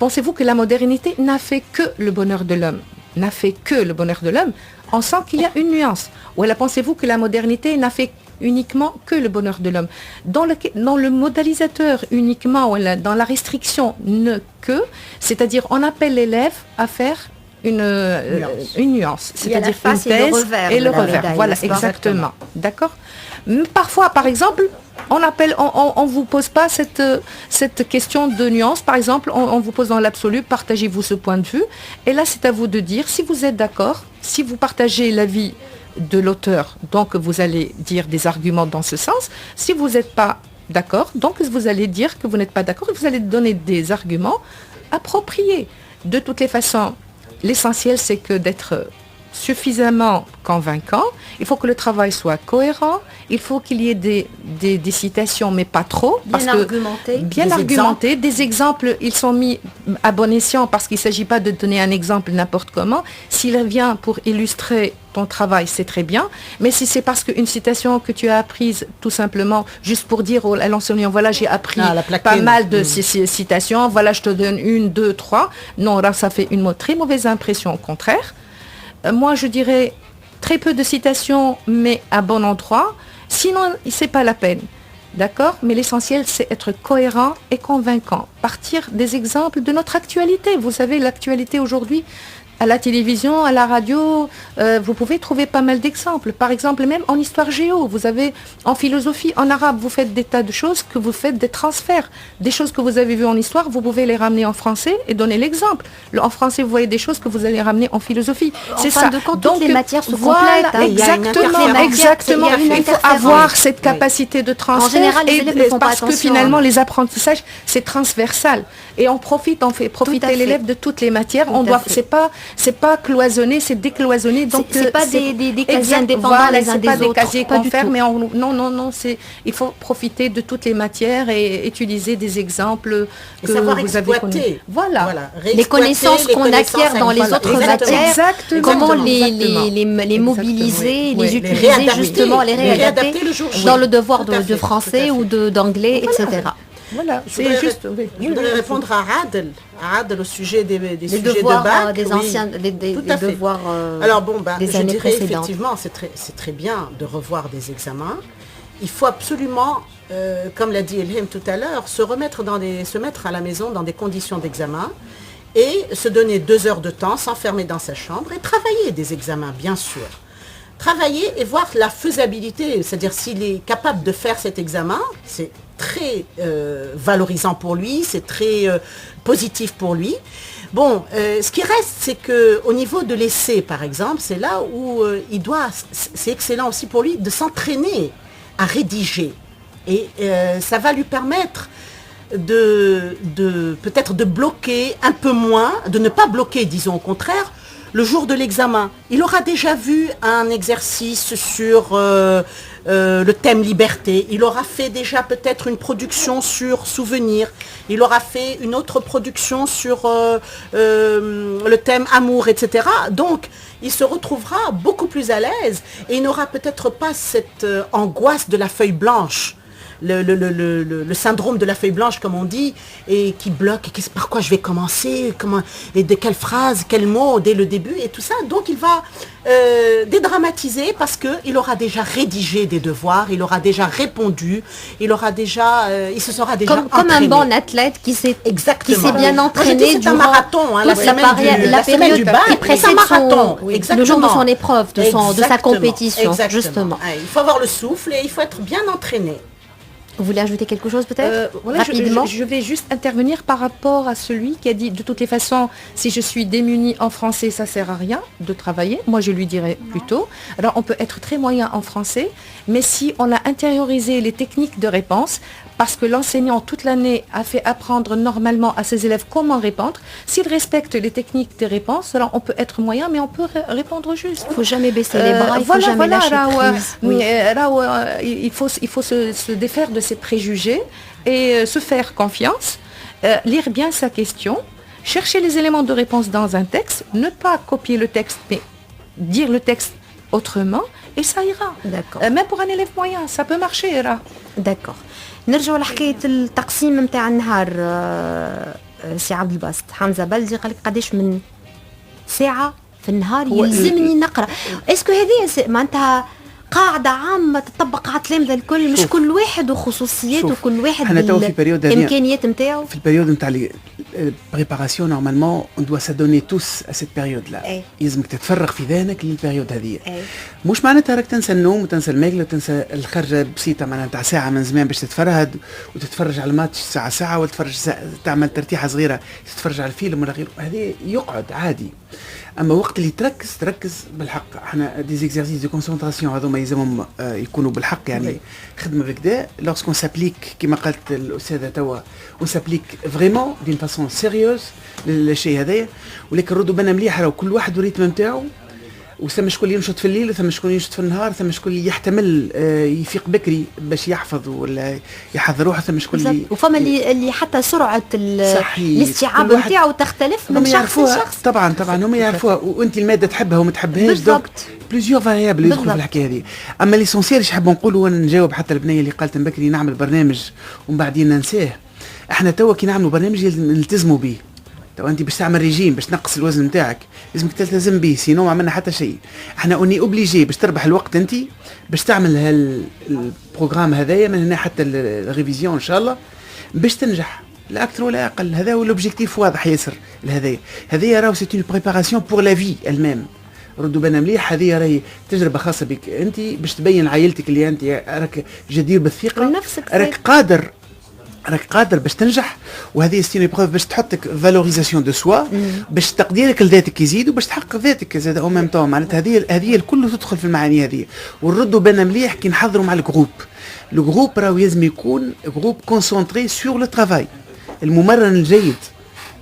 pensez-vous que la modernité n'a fait que le bonheur de l'homme, n'a fait que le bonheur de l'homme, on sent qu'il y a une nuance. Ou alors pensez-vous que la modernité n'a fait uniquement que le bonheur de l'homme. Dans le modalisateur uniquement, ou dans la restriction ne que, c'est-à-dire on appelle l'élève à faire une nuance, c'est-à-dire une thèse et le revers. Voilà, exactement. D'accord. Parfois, par exemple, on vous pose pas cette question de nuance. Par exemple, on vous pose dans l'absolu, partagez-vous ce point de vue. Et là, c'est à vous de dire si vous êtes d'accord, si vous partagez l'avis de l'auteur, donc vous allez dire des arguments dans ce sens. Si vous n'êtes pas d'accord, donc vous allez dire que vous n'êtes pas d'accord et vous allez donner des arguments appropriés. De toutes les façons, l'essentiel, c'est que d'être suffisamment convaincant. Il faut que le travail soit cohérent. Il faut qu'il y ait des citations, mais pas trop. Bien argumenté. Bien argumenté. Des exemples, ils sont mis à bon escient parce qu'il ne s'agit pas de donner un exemple n'importe comment. S'il vient pour illustrer ton travail, c'est très bien. Mais si c'est parce qu'une citation que tu as apprise tout simplement, juste pour dire à l'enseignant, voilà, j'ai appris pas mal de ces citations, voilà, je te donne 1, 2, 3. Non, là, ça fait une très mauvaise impression, au contraire. Moi, je dirais très peu de citations, mais à bon endroit. Sinon, ce n'est pas la peine. D'accord? Mais l'essentiel, c'est être cohérent et convaincant. Partir des exemples de notre actualité. Vous savez, l'actualité aujourd'hui, à la télévision, à la radio, vous pouvez trouver pas mal d'exemples. Par exemple, même en histoire géo, vous avez en philosophie, en arabe, vous faites des tas de choses que vous faites des transferts. Des choses que vous avez vues en histoire, vous pouvez les ramener en français et donner l'exemple. En français, vous voyez des choses que vous allez ramener en philosophie. C'est ça. De compte, toutes les matières se voilà, complètent. Exactement. Il faut avoir cette capacité de transfert. En général, les élèves ne font pas attention. Parce que finalement, les apprentissages, c'est transversal. Et on fait profiter l'élève de toutes les matières. C'est pas cloisonné, c'est décloisonné. Donc c'est pas des casiers indépendants les uns des autres. C'est pas des casiers qu'on ferme, mais non, il faut profiter de toutes les matières et utiliser des exemples que vous avez connus. Voilà. Les connaissances qu'on acquiert dans les autres matières, comment les mobiliser, les utiliser justement, les réadapter dans le devoir de français ou d'anglais, etc. Voilà, c'est juste. Je voudrais répondre à Adel au sujet des sujets de bac. Des anciens, des devoirs. Alors bon, des je années dirais précédentes. effectivement, c'est très bien de revoir des examens. Il faut absolument, comme l'a dit Elhem tout à l'heure, se mettre à la maison dans des conditions d'examen et se donner 2 heures de temps, s'enfermer dans sa chambre et travailler des examens, bien sûr. Travailler et voir la faisabilité, c'est-à-dire s'il est capable de faire cet examen, c'est très valorisant pour lui, c'est très positif pour lui. Bon, ce qui reste, c'est qu'au niveau de l'essai, par exemple, c'est là où c'est excellent aussi pour lui de s'entraîner à rédiger. Et ça va lui permettre peut-être de bloquer un peu moins, de ne pas bloquer, disons au contraire, le jour de l'examen. Il aura déjà vu un exercice sur le thème liberté. Il aura fait déjà peut-être une production sur souvenir. Il aura fait une autre production sur le thème amour, etc. Donc, il se retrouvera beaucoup plus à l'aise et il n'aura peut-être pas cette angoisse de la feuille blanche. Le syndrome de la feuille blanche, comme on dit, et qui bloque, par quoi je vais commencer, et de quelle phrase, quel mot dès le début, et tout ça. Donc il va dédramatiser parce qu'il aura déjà rédigé des devoirs, il aura déjà répondu, il se sera déjà entraîné. Comme un bon athlète qui s'est bien entraîné c'est un marathon, la période du bac, qui précède le jour de son épreuve, de sa compétition, justement. Il faut avoir le souffle et il faut être bien entraîné. Vous voulez ajouter quelque chose peut-être rapidement? Je vais juste intervenir par rapport à celui qui a dit de toutes les façons, si je suis démunie en français, ça sert à rien de travailler. Moi, je lui dirais plutôt. Alors, on peut être très moyen en français, mais si on a intériorisé les techniques de réponse, parce que l'enseignant toute l'année a fait apprendre normalement à ses élèves comment répondre, s'il respecte les techniques de réponse, alors on peut être moyen, mais on peut répondre juste. Il ne faut jamais baisser les bras, il faut jamais lâcher prise. Il faut se défaire de ses préjugés et se faire confiance, lire bien sa question, chercher les éléments de réponse dans un texte, ne pas copier le texte, mais dire le texte autrement, et ça ira. D'accord. Même pour un élève moyen, ça peut marcher. D'accord. نرجعوا لحكايه التقسيم نتاع النهار سي عبد الباسط حمزه بلدي قال لك قداش من ساعه في النهار يلزمني نقرا اسكو هذه معناتها قاعده عامه تطبق على التلامذه الكل مش كل واحد وخصوصياته كل واحد بالامكانيات نتاعو في البريود نتاع بريباراسيون نورمالمون on doit s'adonner tous à cette période là يلزمك تتفرغ في ذهنك للبريود هذه مش معناتها راك تنسى النوم وتنسى الماكله وتنسى الخرجه بسيطه معناتها تاع ساعه من زمان باش تتفرهد وتتفرج على الماتش ساعه وتتفرج تعمل ترتيحه صغيره تتفرج على الفيلم ولا غيره هذه يقعد عادي اما وقت اللي تركز بالحق احنا دي زيكزارسيس دو كونسونطراسيون هذوما يلزمهم يكونوا بالحق يعني خدمه بكدا لورسكون سابليك كما قالت الاستاذه توا ونسابليك فريمون دين فاسون سيريوز للشيء هذايا ولكن ردوا بالنا مليح راهو كل واحد والريتم نتاعو وثم شكون ينشط في الليل وثم شكون ينشط في النهار ثم شكون يحتمل يفيق بكري باش يحفظ ولا يحضر روحه ثم شكون وفما اللي حتى سرعه الاستيعاب نتاعو تختلف من شخص لشخص طبعا هم يعرفوها وانت الماده تحبها وما تحبهاش دونك بليزيور فاريابل يدخلوا في الحكايه هذه اما ليسونسيال ايش حاب نقول وانا نجاوب حتى البنيه اللي قالت بكري نعمل برنامج ومن بعدين ننساه احنا توا كي نعملوا برنامج نلتزموا به تو انت باش تعمل ريجيم باش تنقص الوزن نتاعك لازمك تلتزم به، سينو ما عملنا حتى شيء. احنا اوني اوبليجي باش تربح الوقت انت باش تعمل البروغرام هذايا من هنا حتى الريفيزيون ان شاء الله باش تنجح، لا اكثر ولا اقل. هذا هو الاوبجيكتيف واضح ياسر. هذايا راهو سي اون بريباراسيون بور لا في الميم. ردوا بالنا مليح، هذه راهي تجربه خاصه بك انت باش تبين عائلتك اللي انت راك جدير بالثقه، ونفسك راك قادر باش تنجح. وهذه ستيني بروف باش تحطك فالوريزاسيون دو سوا، باش تقديرك لذاتك يزيد وباش تحقق ذاتك زاد او ميم طون. معناتها هذه الكل تدخل في المعاني هذه. ونردوا بالنا مليح كي نحضروا مع الجروب راهو لازم يكون جروب كونسونطري سور لو ترافاي. الممرن الجيد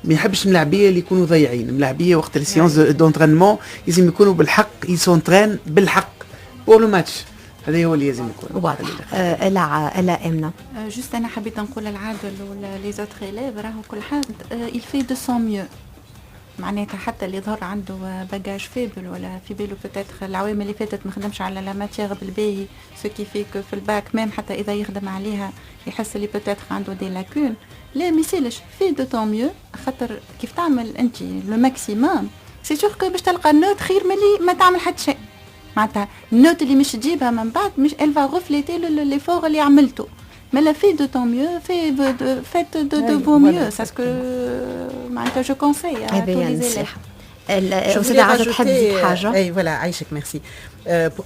ما يحبش ملاعبيه اللي يكونوا ضايعين. ملاعبيه وقت السيونس دونترينمون لازم يكونوا بالحق، يسونترين بالحق بور لو ماتش. هذا هو اللي لازم يكون واضح. الا امنه جوست انا حبيت نقول العادل ولا لي زوتر إليف راهو كل حد il fait de son mieux. معناتها حتى اللي ظهر عنده باجاج فيبل ولا في بالو بوتيتر العوامل اللي فاتت ما خدمش على لا ماتيير بالباهي، سو كي في في الباك ميم حتى اذا يخدم عليها يحس اللي بوتيتر عنده دي لاكون. لا ما يسالش في دو طون ميو، خاطر كيف تعمل انت لو ماكسيموم سي سور كو باش تلقى النوت خير ملي ما تعمل حتى شيء. معناتها النوت اللي مش تجيبها من بعد مش الفا ريفليتي ليفور اللي عملته. Mais la fait de ton mieux, faites de vos mieux. C'est ce que je conseille à tous les élèves. Je voulais rajouter, voilà, Aïchek, merci.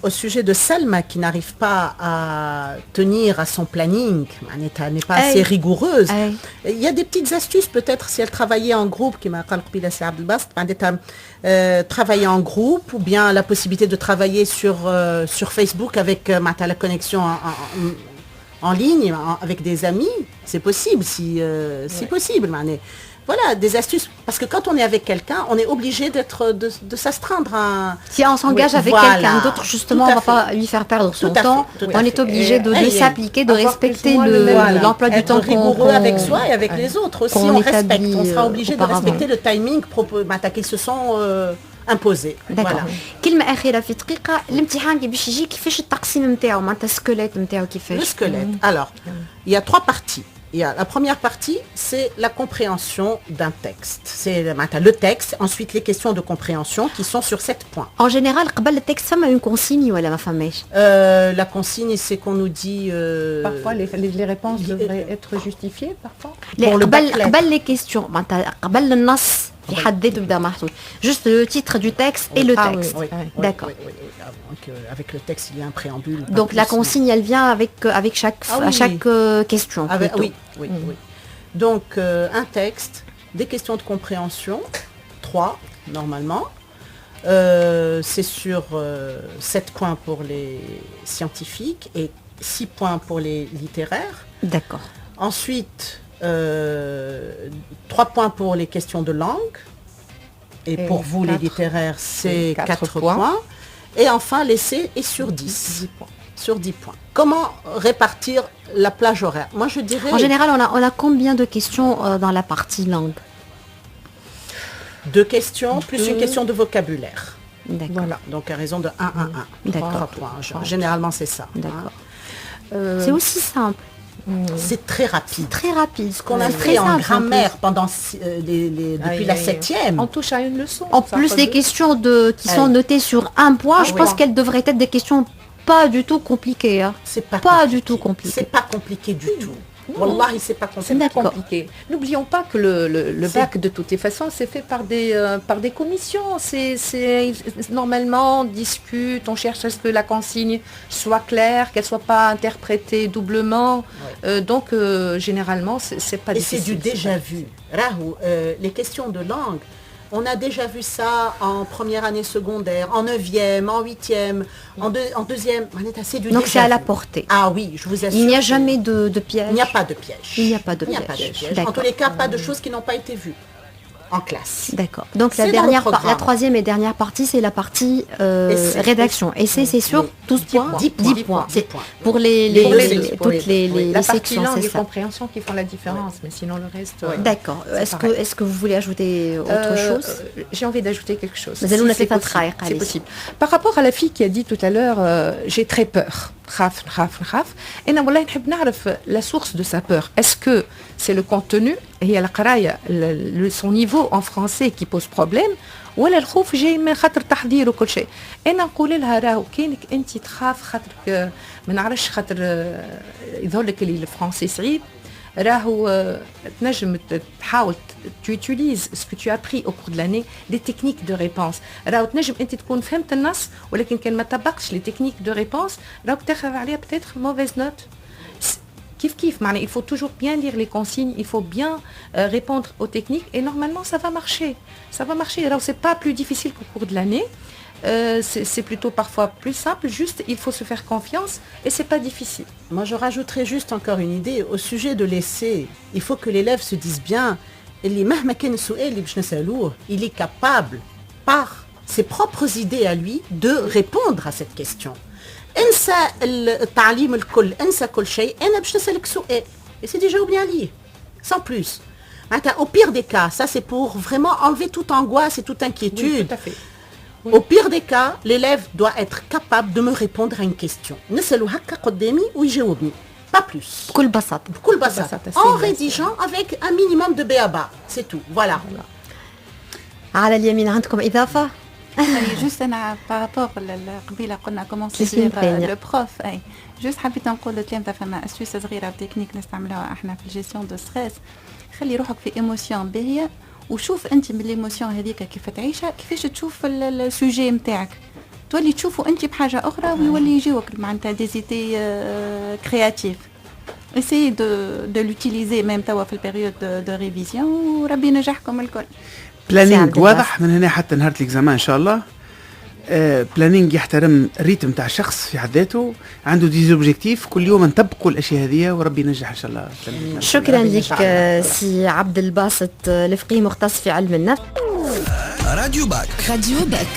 Au sujet de Salma qui n'arrive pas à tenir à son planning, n'est pas assez rigoureuse. Il y a des petites astuces peut-être si elle travaillait en groupe, qui m'a travailler en groupe, ou bien la possibilité de travailler sur Facebook avec la connexion en ligne avec des amis, c'est possible si possible. Voilà, des astuces. Parce que quand on est avec quelqu'un, on est obligé de s'astreindre à... Si on s'engage avec quelqu'un d'autre, justement, on ne va pas lui faire perdre son temps. On est obligé de s'appliquer, de respecter l'emploi du temps qu'on... rigoureux avec soi et avec les autres aussi. On respecte. On sera obligé de respecter le timing qu'ils se sont imposés. Voilà. كلمة أخيرة في دقيقة، الامتحان كي باش يجي كيفاش التقسيم نتاعو، معناتها السكيليت نتاعو كيفاش؟ Le squelette. Alors, il y a 3 parties. Il y a la première partie, c'est la compréhension d'un texte. C'est le texte, ensuite les questions de compréhension qui sont sur 7 points. En général, قبل التكست فما une consigne ولا ما فماش؟ La consigne, c'est qu'on nous dit... Parfois, les réponses devraient être justifiées, parfois. قبل les questions, معناتها قبل النص في حد ذاته بدا محطوط. Juste le titre du texte et le texte. D'accord. Avec le texte, il y a un préambule. Donc la consigne, elle vient avec chaque question. Oui. Donc un texte, des questions de compréhension, 3 normalement. C'est sur 7 points pour les scientifiques et 6 points pour les littéraires. D'accord. Ensuite, 3 points pour les questions de langue. Et pour vous, les littéraires, c'est 4 points. Et enfin, l'essai est sur 10. Sur 10 points. Comment répartir la plage horaire? Moi, je dirais... En général, on a combien de questions dans la partie langue? 2 questions, plus une question de vocabulaire. D'accord. Voilà. Donc, à raison de 1, 1, 1. D'accord. 3 points. Généralement, c'est ça. D'accord. C'est aussi simple. C'est très rapide. Très rapide. Ce qu'on a fait en grammaire pendant depuis la 7e. On touche à une leçon. En plus des questions qui sont notées sur un point, je pense qu'elles devraient être des questions pas du tout compliquées. Hein. C'est pas du tout compliqué. C'est pas compliqué du tout. Wallahi, c'est pas compliqué. C'est pas compliqué. N'oublions pas que le bac, de toutes les façons, c'est fait par des commissions. C'est normalement, on discute, on cherche à ce que la consigne soit claire, qu'elle soit pas interprétée doublement. Donc, généralement, c'est pas difficile. Et c'est du déjà vu. Rahou, les questions de langue, on a déjà vu ça en première année secondaire, en 9e, en 8e, en 2e. C'est du Donc déjà c'est à la vu. portée. Ah oui, je vous assure. Il n'y a jamais de piège. Il n'y a pas de piège. Il n'y a pas de piège. En tous les cas, pas de choses qui n'ont pas été vues en classe. D'accord. Donc la troisième et dernière partie, c'est la partie rédaction. Essai, c'est sur 12 points. 10 points. C'est pour toutes les la partie sections, langue c'est et ça. compréhension qui font la différence, mais sinon le reste... D'accord. Est-ce que vous voulez ajouter autre chose? J'ai envie d'ajouter quelque chose. Mais c'est possible. Par rapport à la fille qui a dit tout à l'heure, j'ai très peur. نخاف انا والله نحب نعرف لا سورس دو سا بور اسكو سي لو كونتوني هي القرايه سون نيفو ان فرونسي كي بوز بروبليم ولا الخوف جاي من خاطر تحضير وكل شيء. انا نقول لها راهو كانك انت تخاف خاطرك ما نعرفش خاطر يظهر لك اللي الفرونسي صعيب راهو تنجم تحاول tu utilises ce que tu as appris au cours de l'année des techniques de réponse راهو تنجم انت تكون فهمت النص ولكن كان ما طبقتش les techniques de réponse راهو تاخذ عليها peut-être mauvaise note. كيف معناها il faut toujours bien lire les consignes, il faut bien répondre aux techniques et normalement ça va marcher. Alors c'est pas plus difficile qu'au cours de l'année. C'est plutôt parfois plus simple, juste il faut se faire confiance et c'est pas difficile. Moi je rajouterais juste encore une idée au sujet de l'essai. Il faut que l'élève se dise bien il est capable par ses propres idées à lui de répondre à cette question. انسى التعليم الكل انسى كل شيء انا باش نسالك سؤال et c'est déjà bien lié sans plus. Au pire des cas, ça c'est pour vraiment enlever toute angoisse et toute inquiétude. Oui, tout à fait. Oui. Au pire des cas, l'élève doit être capable de me répondre à une question. نسألو هكا قدامي ويجاوبني. Pas plus. بكل بساطة. En rédigeant avec un minimum de b.a.-ba. C'est tout. Voilà. على اليمين عندكم إضافة؟ جوست انا بارابور قبيله قلنا كومونسي لو بروف اي جوست حبيت نقول للتلامذه فما اسويس صغيره وتكنيك نستعملوها احنا في الجيستيون دو ستريس. خلي روحك في ايموسيون باهيه وشوف انت من الايموسيون هذيك كيف تعيشها كيفاش تشوف السوجي نتاعك تولي تشوفه انت بحاجه اخرى ويولي يجيوك معناتها ديزيتي كرياتيف. essayez de l'utiliser même توا في البيريود دو ريفيزيون وربي ينجحكم الكل. بلانينج واضح من هنا حتى نهار الاكزامان ان شاء الله. بلانينج يحترم الريتم تاع الشخص في حد ذاته عنده دي اوبجيكتيف كل يوم نطبقوا الاشياء هذه وربي ينجح ان شاء الله. شكرا لك سي عبد الباسط الفقيه مختص في علم النفس. راديو باك